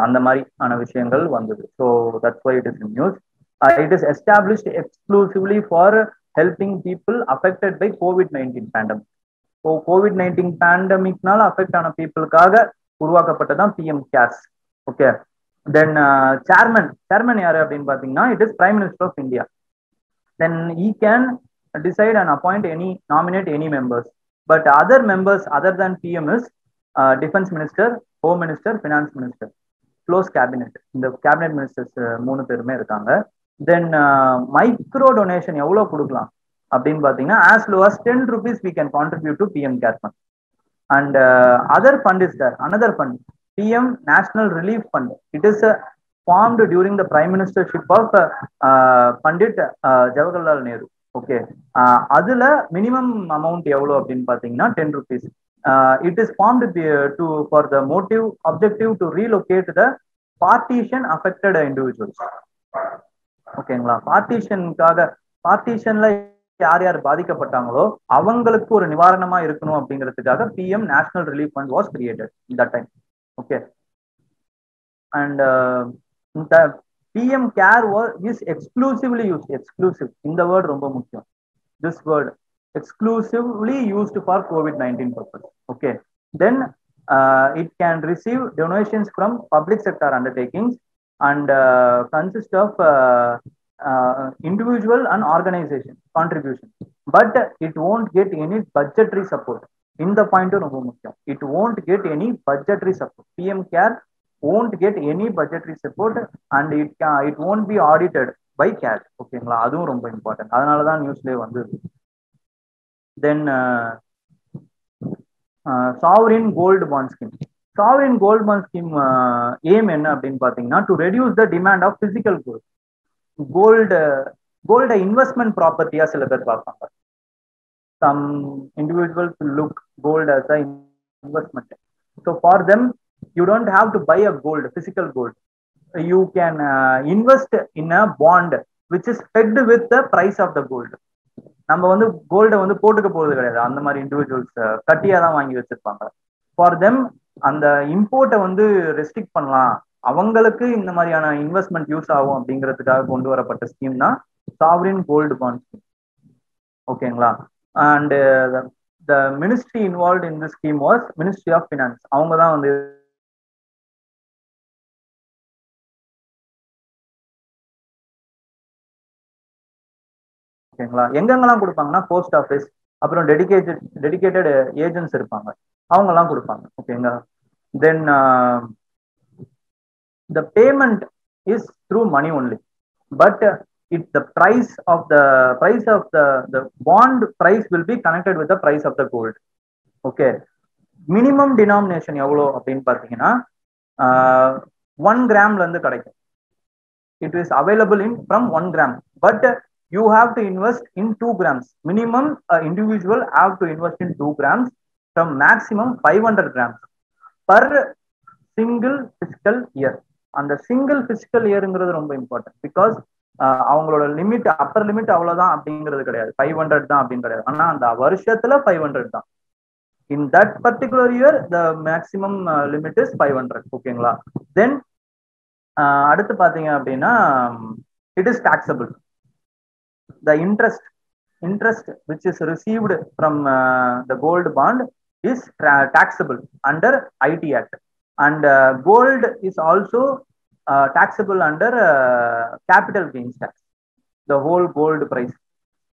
அந்த மாதிரியான விஷயங்கள் வந்தது. So that's why it is in news. It is established exclusively for helping people affected by COVID-19 pandemic. So COVID-19 பேண்டமிக்னால அஃபெக்ட் ஆன பீப்புளுக்காக உருவாக்கப்பட்டதான் PM cares. Okay. Then chairman யாரு அப்படின்னு பாத்தீங்கன்னா it is prime minister of India. Then he can decide and appoint nominate any members. But other members other than PM is defence minister, home minister, finance minister, close cabinet. இந்த cabinet ministers 3 பேருமே இருக்காங்க. தென் micro donation எவ்வளவு கொடுக்கலாம் அப்படின்னு பாத்தீங்கன்னா as low as 10 rupees we can contribute to PM care fund. And other fund is there, another fund, PM National Relief Fund. It is formed during the Prime Ministership of Pandit Jawaharlal Nehru. Okay, அதுல minimum amount எவ்வளவு அப்படின்னு பாத்தீங்கன்னா 10 rupees. It is formed for the motive objective to relocate the partition affected individuals. ஓகேங்களா, பார்ட்டிஷன்ல யார் யார் பாதிக்கப்பட்டாங்களோ அவங்களுக்கு ஒரு நிவாரணமா இருக்கணும் அப்படிங்கிறதுக்காக PM national relief fund was created that time. Okay, and இந்த PM care is exclusively used. Exclusive, இந்த வேர்ட் ரொம்ப முக்கியம். This word exclusively used for COVID-19 purpose. Okay, then it can receive donations from public sector undertakings and consist of individual and organization contribution, but it won't get any budgetary support. In the point ரொம்ப முக்கியம், it won't get any budgetary support. PM care won't get any budgetary support and it won't be audited by CAT. ஓகேங்களா, அதுவும் ரொம்ப important, அதனாலதான் நியூஸ்லேயே வந்து. Then sovereign gold bond scheme. Sovereign gold bond scheme aim என்ன அப்படின்னு பாத்தீங்கன்னா, to reduce the demand of physical gold. கோல்டை இன்வெஸ்ட்மெண்ட் ப்ராப்பர்ட்டியா சில பேர் பார்ப்பாங்க. Some individuals look gold as a investment. So for them, you don't have to buy a gold, physical gold. You can invest in a bond which is pegged with the price of the gold. நம்ம வந்து கோல்டை வந்து போட்டுக்க போறது கிடையாது, அந்த மாதிரி individuals கட்டியா தான் வாங்கி வச்சிருப்பாங்க. ஃபார் தெம் அந்த இம்போர்ட்டை வந்து ரெஸ்ட்ரிக்ட் பண்ணலாம், அவங்களுக்கு இந்த மாதிரியான இன்வெஸ்ட்மெண்ட் யூஸ் ஆகும் அப்படிங்கிறதுக்காக கொண்டு வரப்பட்ட ஸ்கீம் தான் சாவரின் கோல்டு பாண்ட் ஸ்கீம். ஓகேங்களா, and the ministry involve in this scheme was ministry of finance. அவங்க தான் வந்து ஓகேங்களா. எங்கெங்கெல்லாம் கொடுப்பாங்கன்னா போஸ்ட் ஆஃபீஸ், அப்புறம் டெடிகேட்டட் ஏஜென்ட்ஸ் இருப்பாங்க, அவங்க எல்லாம் கொடுப்பாங்க. ஓகேங்களா. Then the payment is through money only, but the price of the bond price will be connected with the price of the gold. Okay, minimum denomination எவ்வளோ அப்படின்னு பார்த்தீங்கன்னா 1 gramல இருந்து கிடைக்கும். It is available in from 1 gram, but you have to invest in 2 grams. Minimum individual have to invest in 2 grams from maximum 500 grams per single fiscal year. அந்த single physical இயருங்கிறது ரொம்ப important. Because அவங்களோட limit, upper limit அவ்வளவுதான் அப்படிங்கிறது கிடையாது, 500 தான் அப்படின்னு கிடையாது. ஆனா அந்த வருஷத்துல 500 தான். In that particular year the maximum limit is 500. ஓகேங்களா. தென் அடுத்து பாத்தீங்க அப்படின்னா it is taxable. The interest which is received from the gold bond is taxable under IT Act, and gold is also taxable under capital gains tax. The whole gold price,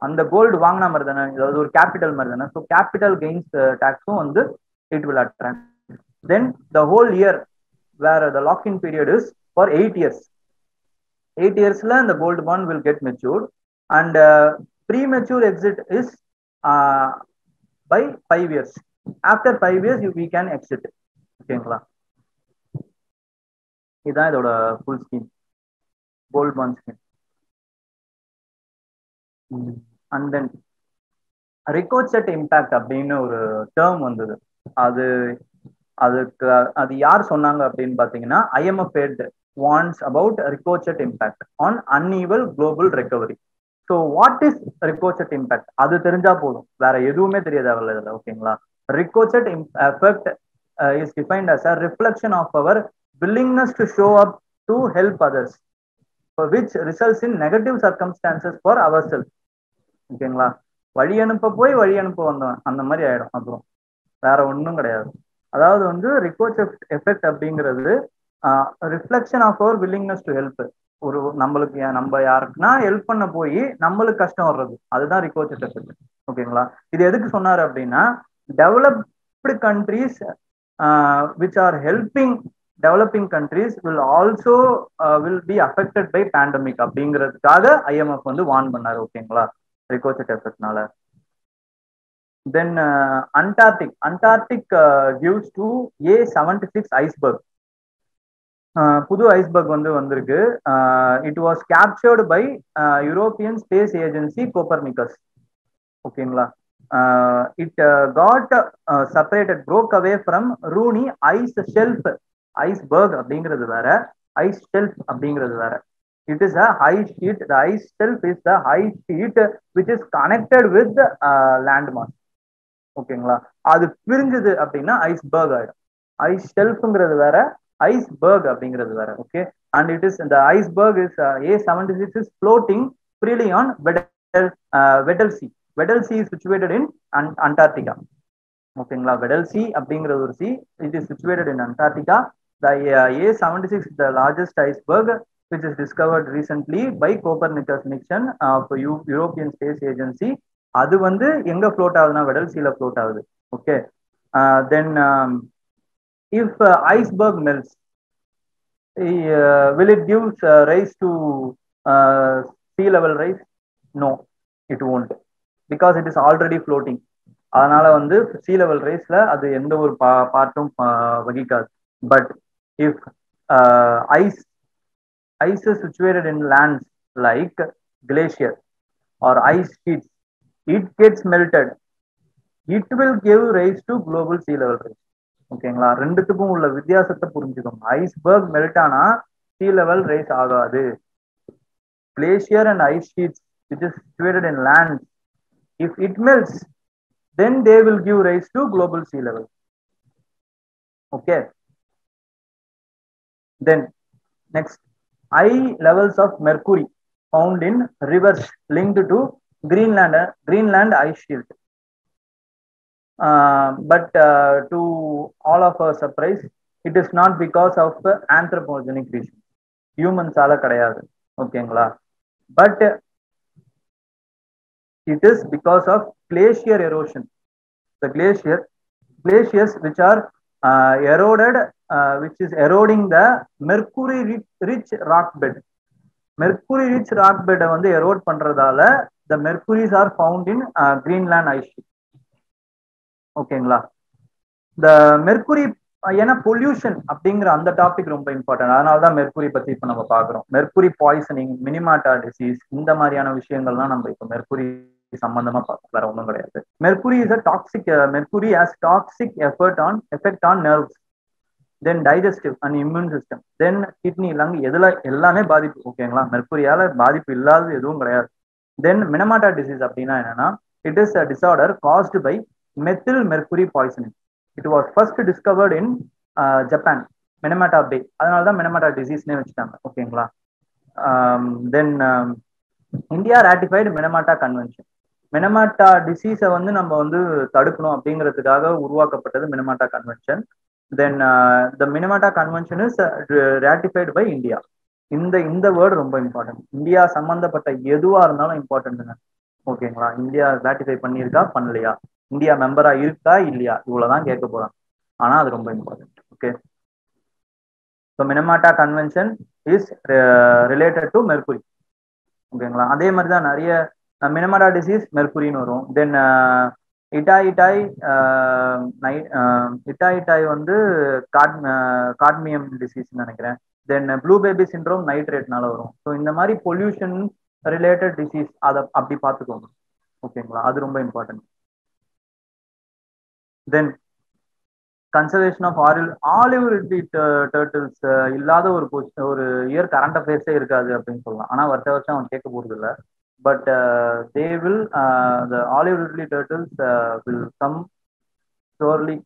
and the gold வாங்கின மாதிரி தானே, இது ஒரு capital மாதிரி தானே. So capital gains டாக்ஸும் வந்து it will attract. Then the whole year where the lock-in period is for 8 years. 8 yearsல the gold bond will get matured, and premature exit is by 5 years. After 5 years we can exit. ஓகேங்களா, இதுதான் இதோட full scheme, gold bond scheme. And then ricochet impact அப்படின்னு ஒரு term வந்தது. அது யார் சொன்னாங்க அப்படின்னு பாத்தீங்கன்னா, IMF warns about ricochet impact on uneven global recovery. So what is ricochet impact? அது தெரிஞ்சா போதும், வேற எதுவுமே தெரியாத இதுல. ஓகேங்களா. Ricochet effect is defined as a reflection of our willingness to show up to help others, for which results in negative circumstances for ourselves. ஓகேங்களா, வழி அனுப்ப போய் வழி அனுப்ப வந்தவன் அந்த மாதிரி ஆயிடும், அப்புறம் வேற ஒன்றும் கிடையாது. அதாவது வந்து ரிகோச்சட் எஃபெக்ட் அப்படிங்கிறது reflection of our willingness to help. ஒரு நம்மளுக்கு நம்ம யாருக்குன்னா ஹெல்ப் பண்ண போய் நம்மளுக்கு கஷ்டம் வர்றது, அதுதான் ரிகோச்சட் எஃபெக்ட். ஓகேங்களா. இது எதுக்கு சொன்னாரு அப்படின்னா, developed countries which are helping developing countries will also will be affected by pandemic அப்படிங்கிறதுக்காக IMF வந்து வார்ன் பண்ணாரு. ஓகேங்களா, ரிகோச்சட் எஃபெக்ட்னால. Then Antarctic gives to A76 iceberg. புது ஐஸ்பர்க் வந்து வந்திருக்கு. It was captured by European space agency Copernicus. ஓகேங்களா. It got separated broke away from Ronne ice shelf. Iceberg அப்படிங்கிறது வேற, ஐஸ் ஷெல்ஃப் அப்படிங்கிறது வேற. It is a ice sheet. The ice shelf is the ice sheet which is connected with land mass. ஓகேங்களா. அது பிரிஞ்சுது அப்படின்னா iceberg ஆயிடும். Ice ஷெல்ஃப்ங்கிறது வேற, iceberg அப்படிங்கிறது வேற. ஓகே. அண்ட் இட் இஸ் இந்த iceberg is A76 is floating freely on Weddell sea. Weddell sea is situated in Antarctica. ஓகேங்களா. வெடல் சி அப்படிங்கிற ஒரு sea, it is situated in Antarctica. The A76 is the largest iceberg which is discovered recently by Copernicus mission of European Space Agency. அது வந்து எங்க float ஆகுதுன்னா வெடல் சீல float ஆகுது. Okay. Then if iceberg melts, will it give rise to sea level rise? No, it won't, because it is already floating. அதனால வந்து sea level raisல அது எந்த ஒரு பார்ட்டும் வகிக்காது. But if ice is situated in lands like glacier or ice sheets, it gets melted, it will give rise to global sea level rise. ஓகேங்களா. ரெண்டுத்துக்கும் உள்ள வித்தியாசத்தை புரிஞ்சுக்கோங்க. ஐஸ்பர்க் மெல்ட் ஆனா sea level ரைஸ் ஆகாது. Glacier and ice sheets which is situated in land, if it melts, then they will give rise to global sea level. Okay. Then next, high levels of mercury found in rivers linked to Greenland ice shield. But to all of our surprise, it is not because of anthropogenic reason. Humans ஆல கிடையாது. ஓகேங்களா. But it is because of glacier erosion. The glaciers which are eroded, which is eroding the mercury rich rock bed. Mercury rich rock bed வந்து erode பண்றதால the mercuries are found in Greenland ice sheet. ஓகேங்களா. இந்த mercury, ஏன்னா pollution அப்படிங்கிற அந்த topic ரொம்ப important. அதனாலதான் mercury பத்தி இப்ப நம்ம பாக்குறோம். மெர்குரி பாய்சனிங், மினிமாட்டா டிசீஸ், இந்த மாதிரியான விஷயங்கள்லாம் நம்ம இப்ப மெர்குரி சம்பந்தமா பார்க்க வேற ஒன்றும் கிடையாது. Mercury is a toxic. Mercury has toxic effect on nerves, then digestive and immune system, then kidney, lung, எதுல எல்லாமே பாதிப்பு. ஓகேங்களா. மெர்குரியால பாதிப்பு இல்லாதது எதுவும் கிடையாது. தென் மினமாட்டா டிசீஸ் அப்படின்னா என்னன்னா, it is a disorder caused by methyl mercury poisoning. It was first discovered in Japan, Minamata bay. அதனாலதான் மினமாட்டா டிசீஸ்னே வச்சுட்டாங்க. ஓகேங்களா. Then India ratified Minamata convention. Minamata டிசீஸை வந்து நம்ம வந்து தடுக்கணும் அப்படிங்கிறதுக்காக உருவாக்கப்பட்டது Minamata convention. Then the Minamata convention is ratified by India. இந்த வேர்டு ரொம்ப இம்பார்ட்டன்ட். இந்தியா சம்பந்தப்பட்ட எதுவா இருந்தாலும் இம்பார்ட்டன்ட்டுங்க. ஓகேங்களா. இந்தியா ராட்டிஃபை பண்ணியிருக்கா பண்ணலையா, இந்தியா மெம்பரா இருக்கா இல்லையா, இவ்வளவுதான் கேட்க போறாங்க. ஆனா அது ரொம்ப important. Okay. So Minamata convention is related to mercury. ஓகேங்களா. அதே மாதிரி தான் நிறைய மினமாட்டா டிசீஸ் மெர்குரின்னு வரும். தென் இட்டாயிட்டாய் வந்து காட்மியம் டிசீஸ் நினைக்கிறேன். தென் ப்ளூ பேபி சிண்ட்ரோம் நைட்ரேட்னால வரும். ஸோ இந்த மாதிரி பொல்யூஷன் ரிலேட்டட் டிசீஸ் அதை அப்படி பார்த்துக்கோங்க. ஓகேங்களா. அது ரொம்ப important. Then conservation of olive ridley turtles இல்லாத ஒரு இயர் கரண்ட் அஃபேர்ஸே இருக்காது அப்படின்னு சொல்லலாம். ஆனா வருஷம் அவன் கேட்க போறது இல்லை. But they will the olive ridley turtles will come surely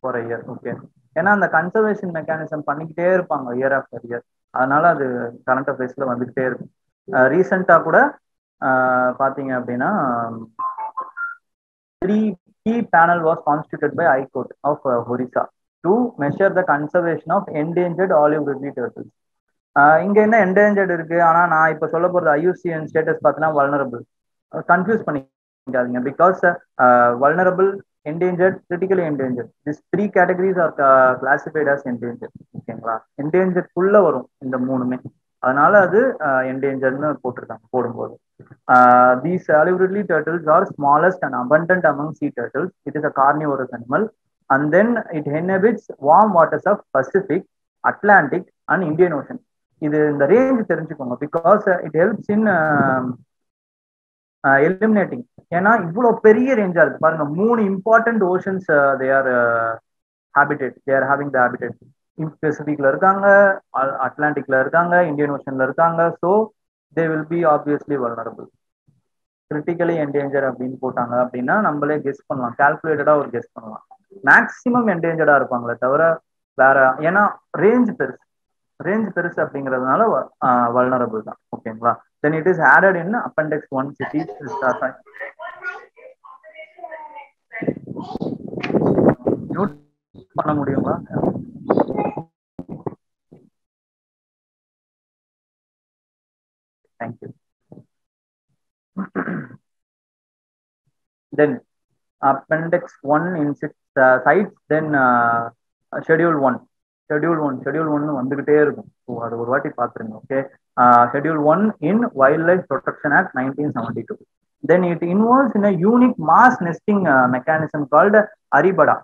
for year. Okay. ஏன்னா அந்த கன்சர்வேஷன் மெக்கானிசம் பண்ணிக்கிட்டே இருப்பாங்க இயர் ஆஃப்டர் இயர். அதனால அது கரண்ட் அஃபேர்ஸ்ல வந்துகிட்டே இருக்கும். ரீசெண்டா கூட பாத்தீங்க அப்படின்னா 3 key panel was constituted by High Court of Orissa to measure the conservation of endangered olive ridley turtles. இங்க என்ன என்டேஞ்சர்ட் இருக்கு, ஆனா நான் இப்ப சொல்ல போறது ஐயூசிஎன் ஸ்டேட்டஸ் பார்த்தீங்கன்னா வல்னரபிள். கன்ஃபியூஸ் பண்ணிக்காதீங்க. Because vulnerable, endangered, critically endangered, these 3 categories are classified as endangered. ஓகேங்களா. endangered குள்ள வரும் இந்த மூணுமே. அதனால அது endangeredனு போட்டிருக்காங்க போடும்போது. These olive ridley turtles are smallest and abundant among sea turtles. It is a carnivorous animal, and then it inhabits warm waters of Pacific, Atlantic, and Indian ocean. இது இந்த ரேஞ்ச் தெரிஞ்சுக்கோங்க, because it helps in eliminating. ஏன்னா இவ்வளவு பெரிய ரேஞ்சா இருக்கு பாருங்க. 3 important oceans they are habitat, they are having the habitat. பெசிபிக்ல இருக்காங்க, அட்லாண்டிக்ல இருக்காங்க, இந்தியன் ஓஷன்ல இருக்காங்க. So they will be obviously vulnerable. Critically endanger அப்படின்னு போட்டாங்க அப்படின்னா நம்மளே கெஸ் பண்ணலாம், கால்குலேட்டடா ஒரு கெஸ் பண்ணலாம். மேக்சிமம் என்டேஞ்சர்டா இருப்பாங்களே தவிர வேற, ஏன்னா ரேஞ்ச் பெருசு, ரேஞ்ச் பெருசு அப்படிங்கிறதுனால வல்னரபிள் தான். ஓகேங்களா? Then it is added in appendix 1 cities. Mute பண்ண முடியுங்களா? Thank you. Then appendix 1 in 6 sites. Then schedule 1. Schedule 1 வந்துகிட்டே இருக்கும். ஸோ அது ஒரு வாட்டி பார்த்துருங்க. Okay. Schedule 1 in Wildlife Protection Act 1972. Then it involves in a unique mass nesting mechanism called Aribada.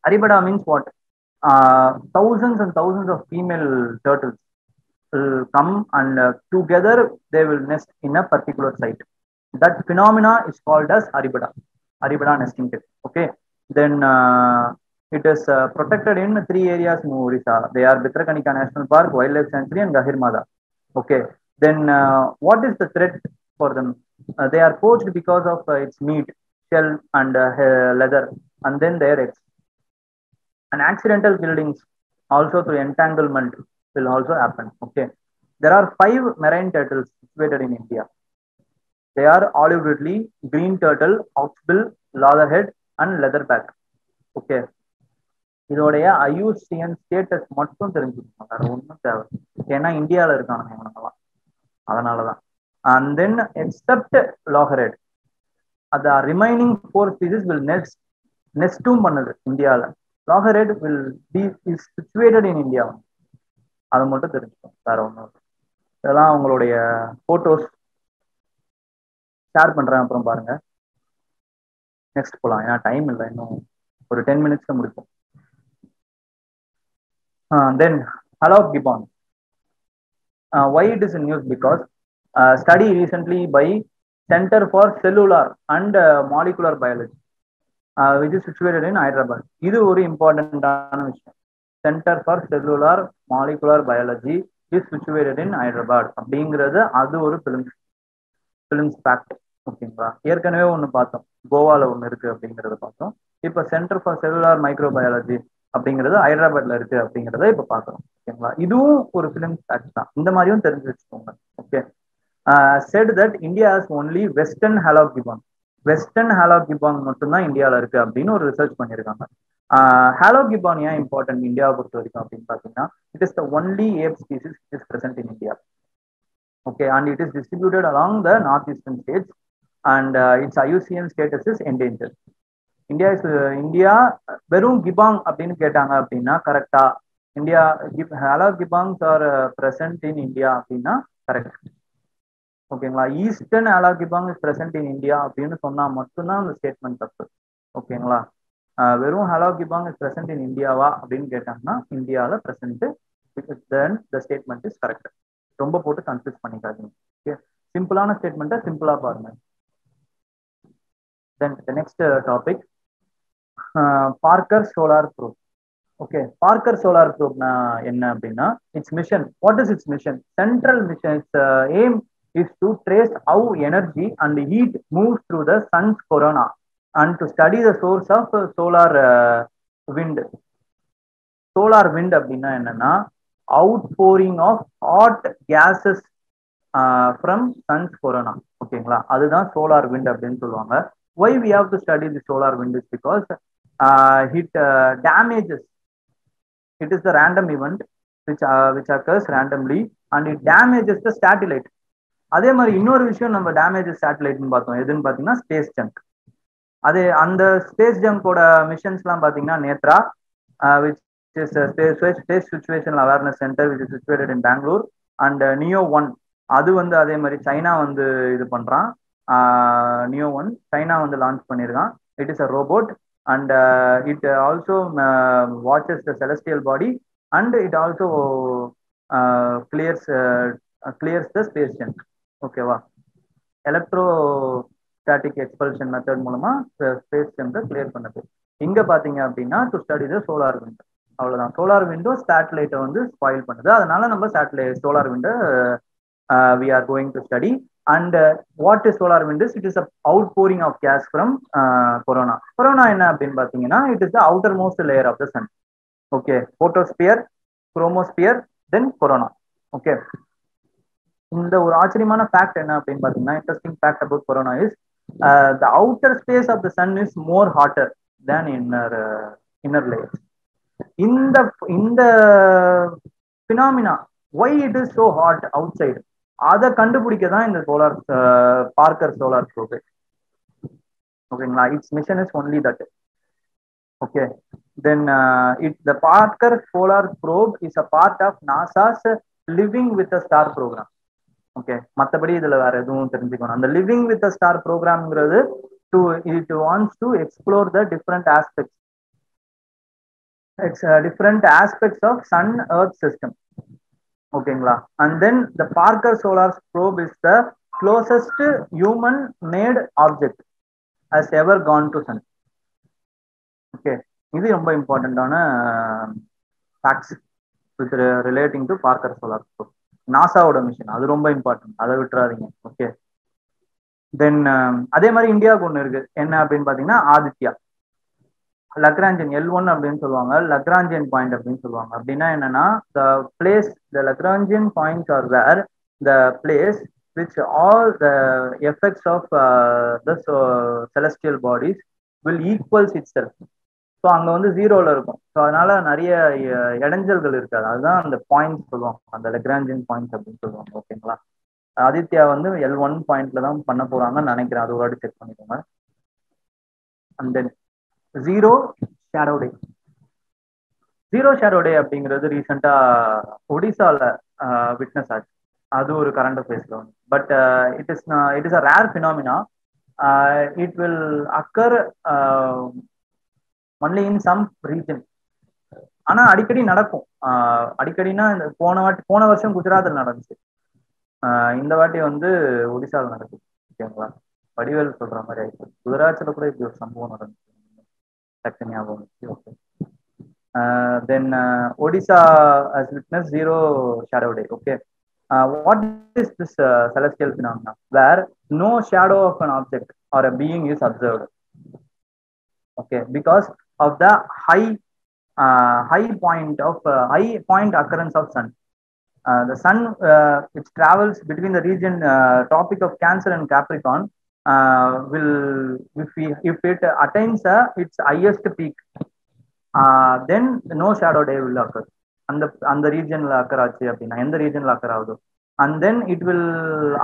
Aribada means what? Thousands and thousands of female turtles will come and together they will nest in a particular site. That phenomena is called as Aribada nesting tip. Okay. Then it is protected in 3 areas in Orissa. They are Bhitarkanika National Park, Wildlife Sanctuary, and Gahirmada. Okay. Then what is the threat for them? They are poached because of its meat, shell, and leather, and then their eggs. And accidental killings also through entanglement will also happen. Okay. There are 5 marine turtles situated in India. They are olive ridley, green turtle, hawksbill, loggerhead, and leatherback. Okay. இதோடைய IUCN status மட்டும் தெரிஞ்சுக்கணும், வேற ஒன்றும் தேவை. ஏன்னா இந்தியாவில் இருக்கானுங்க இவனுங்கெல்லாம், அதனாலதான். அண்ட் தென் எக்ஸப்ட் லாகரெட், அந்த ரிமைனிங் 4 ஸ்பீசிஸ் வில் நெஸ்டும் பண்ணுது இந்தியாவில். Loggerhead will be is situated in India. அதை மட்டும் தெரிஞ்சுக்கணும், வேற ஒன்றும். இதெல்லாம் அவங்களுடைய போட்டோஸ் ஷேர் பண்றேன், அப்புறம் பாருங்க. நெக்ஸ்ட் போலாம், ஏன்னா டைம் இல்லை, இன்னும் ஒரு 10 மினிட்ஸ்ல முடிப்போம். Then Hallop gibbon. Why it is in news? Because study recently by Center for Cellular and Molecular Biology, which is situated in Hyderabad. இது ஒரு இம்பார்ட்டன்டான விஷயம். Center for Cellular Molecular Biology is situated in Hyderabad அப்படிங்கிறது அது ஒரு films fact. ஓகேங்களா? ஏற்கனவே ஒன்று பார்த்தோம், கோவால ஒன்று இருக்கு அப்படிங்கிறத பார்த்தோம். இப்போ சென்டர் ஃபார் செல்லுலார் மைக்ரோபயாலஜி அப்படிங்கிறது ஹைதராபாத்ல இருக்கு அப்படிங்கிறத இப்போ பார்க்குறோம். ஓகேங்களா? இதுவும் ஒரு பிலிம் ஃபேக்ட் தான், இந்த மாதிரியும் தெரிஞ்சு வச்சுக்கோங்க. Okay. said that India has only Western Hallop gibbon. Western Hallop gibbon மட்டும்தான் இந்தியாவில் இருக்கு அப்படின்னு ஒரு ரிசர்ச் பண்ணியிருக்காங்க. Hallop gibbon ஏன் இம்பார்ட்டன்ட் இந்தியாவை பொறுத்த வரைக்கும் அப்படின்னு பார்த்தீங்கன்னா, it is the only app species which is present in India. Okay, and it is distributed along the northeastern states, and its IUCN status is endangered. India வெறும் கிபாங் அப்படின்னு கேட்டாங்க அப்படின்னா கரெக்டா, India Hoolock gibbons are present in India அப்படின்னா correct. ஓகேங்களா? Eastern Hoolock gibbon is present in India அப்படின்னு சொன்னா மட்டும்தான் அந்த ஸ்டேட்மெண்ட் தப்பு. ஓகேங்களா? வெறும் ஹலோப் கிபாங் இஸ் பிரசன்ட் இன் இந்தியாவா அப்படின்னு கேட்டாங்கன்னா இந்தியாவில் present, then the statement is correct. ரொம்ப போட்டு கன்ஃபியூஸ் பண்ணிக்காதீங்க. ஓகே, சிம்பிளான ஸ்டேட்மெண்ட்டை சிம்பிளா பாருங்க. Then the next topic, Parker solar probe. Okay, Parker solar ப்ரூஃப்னா என்ன அப்படின்னா, its mission. What is its mission? Central mission, its aim is to trace how energy and heat moves through the sun's corona and to study the source of solar wind. Solar wind அப்படின்னா என்னன்னா, outpouring of hot gases from sun's corona. ஓகேங்களா? அதுதான் solar wind அப்படின்னு சொல்லுவாங்க. Why we have to study the solar wind is because it damages. It is the random event which occurs randomly and it damages the satellite. அதே மாதிரி இன்னொரு விஷயம் நம்ம damages சேட்டலைட்னு பார்த்தோம், எதுன்னு பார்த்தீங்கன்னா ஸ்பேஸ் ஜங்க். அது அந்த ஸ்பேஸ் ஜங்கோட மிஷன்ஸ்லாம் பார்த்தீங்கன்னா Nethra, which is space situation awareness center which is situated in Bangalore, and NEO-1 அது வந்து அதே மாதிரி சைனா வந்து இது பண்றான். NEO-1 சைனா வந்து லான்ச் பண்ணியிருக்கான். It is a robot and it also watches the celestial body and it also clears the space junk. ஓகேவா? எலக்ட்ரோஸ்டாட்டிக் எக்ஸ்பல்ஷன் மெத்தட் மூலமா ஸ்பேஸ் ஜங்கை கிளியர் பண்ணுது. இங்க பாத்தீங்க அப்படின்னா to study the solar window. அவ்வளவுதான். Solar window சேட்டலைட்டை வந்து spoil பண்ணுது. அதனால நம்ம solar window we are going to study. And what is solar wind is, it is a outpouring of gas from corona. Corona என்ன அப்படின்னு பாத்தீங்கன்னா, it is the outermost layer of the sun. Okay, photosphere, chromosphere, then corona. Okay, இந்த ஒரு ஆச்சரியமான fact என்ன அப்படின்னு பாத்தீங்கன்னா, interesting fact about corona is the outer space of the sun is more hotter than inner layers. இந்த இந்த phenomena, why it is so hot outside, அதை கண்டுபிடிக்க தான் இந்த பார்க்கர் சோலார் ப்ரோப். ஓகேங்களா? It's mission is only that. Okay, then the Parker Solar Probe is a part of NASA's Living with a Star program. Okay, மற்றபடி இதுல வேற எதுவும் தெரிஞ்சுக்கணும். அந்த லிவிங் வித் ஸ்டார் ப்ரோக்ராம்ங்கிறது it wants to explore the different aspects of sun earth system. ஓகேங்களா? And then the Parker solar probe is the closest human made object has ever gone to sun. Okay, இது ரொம்ப இம்பார்ட்டண்டான facts with relating to Parker solar probe. நாசாவோட mission அது ரொம்ப important, அதை விட்டுறாதீங்க. Okay, then அதே மாதிரி இந்தியாவுக்கு ஒன்று இருக்கு. என்ன அப்படின்னு பாத்தீங்கன்னா, ஆதித்யா லக்ராஞ்சியன் L1 அப்படின்னு சொல்லுவாங்க, லக்ராஞ்சியன் பாயிண்ட் அப்படின்னு சொல்லுவாங்க. அப்படின்னா என்னன்னா, the Lagrangian points are where the place which all the effects of the celestial bodies will equals itself. So அங்க வந்து ஜீரோல இருக்கும். ஸோ அதனால நிறைய இடைஞ்சல்கள் இருக்காது. அதுதான் அந்த பாயிண்ட்ஸ் சொல்லுவாங்க, அந்த லக்ராஞ்சியன் பாயிண்ட்ஸ் அப்படின்னு சொல்லுவாங்க. ஓகேங்களா? ஆதித்யா வந்து L1 பாயிண்ட்ல தான் பண்ண போறாங்கன்னு நினைக்கிறேன். அது ஒரு வாட்டி செக் பண்ணிக்கோங்க. And then zero shadow day. Zero shadow day அப்படிங்கிறது ரீசெண்டா ஒடிசால விட்னஸ் ஆச்சு. அது ஒரு கரண்ட் அஃபேர்ஸ்ல வந்து. But it is a rare phenomena. It will occur only in some region. ஆனா அடிக்கடி நடக்கும். அடிக்கடினா போன வருஷம் குஜராத்தில் நடந்துச்சு. இந்த வாட்டி வந்து ஒடிசால நடக்குது. ஓகேங்களா? வடிவேல் சொல்ற மாதிரி ஆயிடுச்சு. குஜராத்தில் கூட இப்படி ஒரு சம்பவம் நடந்துச்சு. Okay. Then Odisha has witnessed zero shadow day. Okay, what is this celestial phenomena where no shadow of an object or a being is observed? Okay, because of the high point occurrence of sun. The sun which travels between the region tropic of Cancer and Capricorn will, if it attains its highest peak, then no shadow day will occur. அந்த ரீஜன்ல occur ஆச்சு அப்படின்னா, எந்த ரீஜன்ல occur ஆகுதோ, and then it will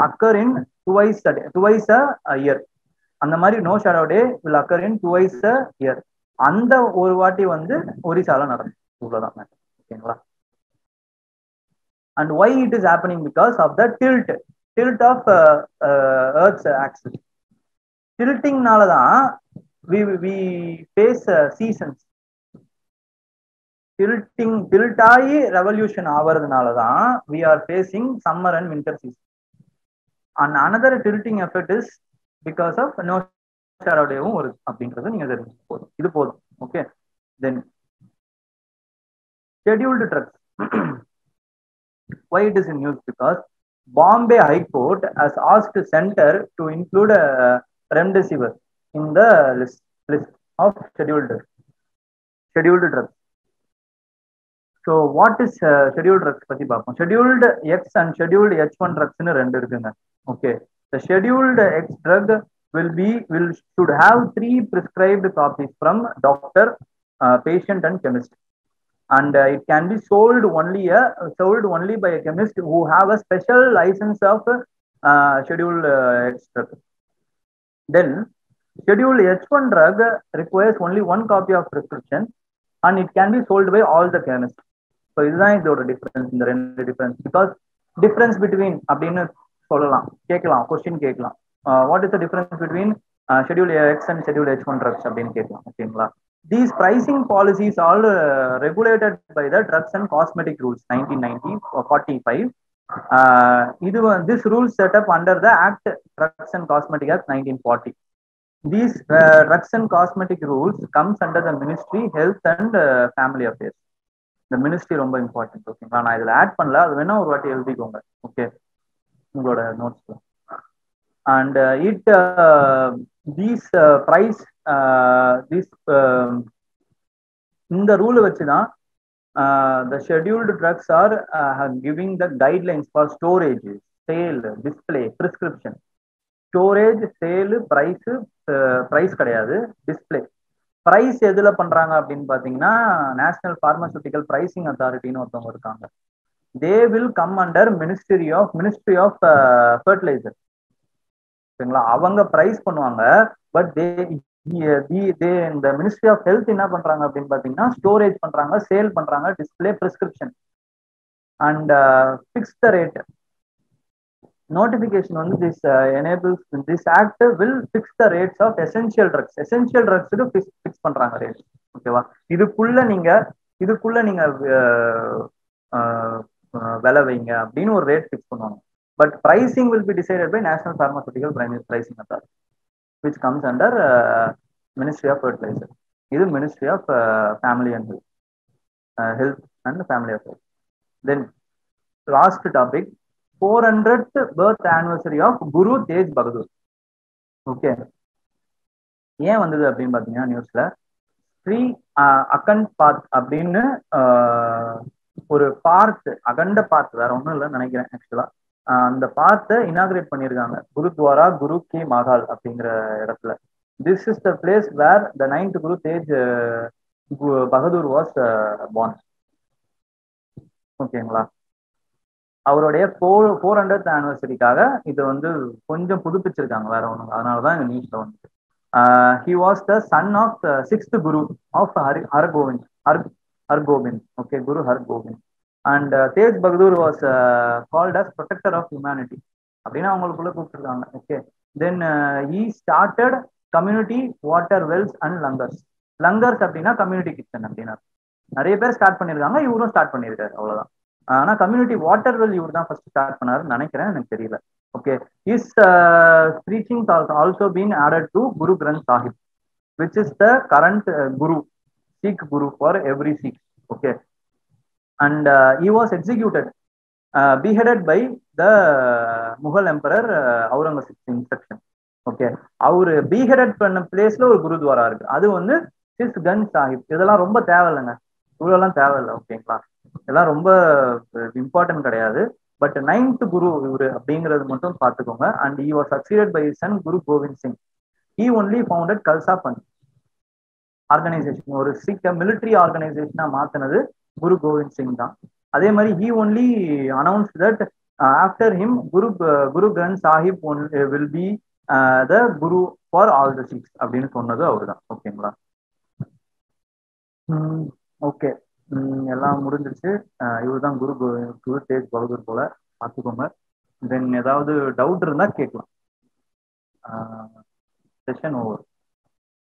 occur in twice a year. அந்த மாதிரி no shadow day will occur in twice a year. அந்த ஒரு வாட்டி வந்து ஒரிசால நடக்கும். இவ்வளவுதான். ஓகேங்களா? and why it is happening? Because of the tilt of earth's axis. tilting நாலதான் we face seasons. tilt ஆகி revolution ஆவறதுனாலதான் we are facing summer and winter season. and another tilting effect is because of no shadow day-வும் வருது அப்படின்றது நீங்க தெரிஞ்சு போதும். இது போதும். Okay, then scheduled drugs. Why it is in news? Because Bombay High Court has asked center to include remdesivir in the list of scheduled drugs. So what is scheduled drugs பத்தி பார்ப்போம். scheduled X and scheduled H1 drugs ன்னு ரெண்டு இருக்குங்க. Okay, the scheduled X drug should have 3 prescribed copies from doctor, patient and chemist. And it can be sold only by a chemist who have a special license of scheduled X drug. Then scheduled H1 drug requires only 1 copy of prescription and it can be sold by all the chemists. So இதுதான் இதோட difference. இந்த ரெண்டு difference. Because difference between அப்படின்னு சொல்லலாம், கேட்கலாம், question கேட்கலாம். What is the difference between scheduled X and scheduled H1 drugs அப்படின்னு கேட்கலாம். ஓகேங்களா? These pricing policies all regulated by the Drugs and Cosmetic Rules 1945. This rule set up under the Act Drugs and Cosmetic Act 1940. These drugs and cosmetic rules comes under the Ministry Health and Family Affairs. இந்த ministry ரொம்ப important. ஓகேங்களா, நான் இதுல add பண்ணல, அது வேணா ஒரு வாட்டி எழுதிக்கோங்க. ஓகே, உங்களோட நோட்ஸ்ல. And it these price these இந்த ரூலை வச்சுதான் the scheduled drugs are giving the guidelines for storage, sale, display, prescription. Storage, sale, price கிடையாது, டிஸ்பிளே. ப்ரைஸ் எதுல பண்றாங்க அப்படின்னு பாத்தீங்கன்னா நேஷனல் பார்மசூட்டிக்கல் பிரைசிங் அத்தாரிட்டின்னு ஒருத்தவங்க இருக்காங்க. They will come under ministry of fertiliser. சரிங்களா, அவங்க பிரைஸ் பண்ணுவாங்க. பட் இந்த மினிஸ்ட்ரி ஆஃப் ஹெல்த் என்ன பண்றாங்க அப்படின்னு பாத்தீங்கன்னா ஸ்டோரேஜ் பண்றாங்க, சேல் பண்றாங்க, display, prescription and fix the rate. Notification வந்து this act will fix the rates of essential drugs. Essential drugs fix பண்றாங்க ரேட். ஓகேவா, இதுக்குள்ள நீங்க விலை வைங்க அப்படின்னு ஒரு ரேட் ஃபிக்ஸ் பண்ணுவாங்க. But pricing will be decided by National Pharmaceutical Pricing Authority, which comes under Ministry of Fertilizer. இது Ministry of Family and Health and Family Affairs. Then last topic, 400th birth anniversary of Guru Tegh Bahadur. Okay, ஏன் வந்தது அப்படின்னு பாத்தீங்கன்னா நியூஸ்ல Sri account பாத் அப்படின்னு ஒரு park, அகண்ட park, வேற ஒன்றும் இல்லைன்னு நினைக்கிறேன் ஆக்சுவலா. அந்த பார்க்கை இனாகிரேட் பண்ணியிருக்காங்க குருத்வாரா குரு கி மஹால் அப்படிங்கிற இடத்துல. This is the place where the 9th Guru Tegh Bahadur was born. ஓகேங்களா, அவருடைய 400th ஆனிவர்சரிக்காக இதை வந்து கொஞ்சம் புதுப்பிச்சிருக்காங்க, வேற ஒண்ணு. அதனாலதான் இந்த நியூஸ்ல வந்து he was the son of the 6th Guru of Hargobind. Okay, Guru Hargobind. And Tegh Bahadur was called as protector of humanity அப்படின்னு அவங்களுக்குள்ள கூப்பிட்டுருக்காங்க. Okay, then he started community water wells and langars. Langars அப்படின்னா கம்யூனிட்டி கிச்சன் அப்படின்னா நிறைய பேர் ஸ்டார்ட் பண்ணியிருக்காங்க, இவரும் ஸ்டார்ட் பண்ணியிருக்காரு, அவ்வளவுதான். ஆனா கம்யூனிட்டி வாட்டர் வெல் இவர் தான் ஃபர்ஸ்ட் ஸ்டார்ட் பண்ணாருன்னு நினைக்கிறேன், எனக்கு தெரியல. Okay, is preachings also been added to Guru Granth Sahib, which is the current guru, Sikh guru for every Sikh. Okay, and he was executed, beheaded by the Mughal emperor Aurangzeb's instruction. Okay, அவரு beheaded பண்ண பிளேஸ்ல ஒரு குருத்வாரா இருக்கு, அது வந்து சிஸ்கஞ்ச் சாஹிப். இதெல்லாம் ரொம்ப தேவையில்லைங்க, இவ்வளோலாம் தேவையில்லை. ஓகேங்களா, இதெல்லாம் ரொம்ப இம்பார்ட்டன்ட் கிடையாது. பட் 9th குரு இவரு அப்படிங்கிறது மட்டும் பார்த்துக்கோங்க. And he was succeeded by his son Guru Gobind Singh. he only founded Khalsa Panth organisation, ஒரு சிக்க மிலிட்ரி ஆர்கனைசேஷனா மாத்தினது குரு கோவிந்த் சிங் தான். அதே மாதிரி he only announced that after him Guru Granth Sahib will be the guru for all the Sikhs அப்படின்னு சொன்னது அவருதான். ஓகேங்களா, ஓகே, எல்லாம் முடிஞ்சிருச்சு. இவர் தான் குரு தேஜ் பகதூர் போல பார்த்துக்கோங்க. தென் ஏதாவது டவுட் இருந்தா கேட்கலாம். Session over.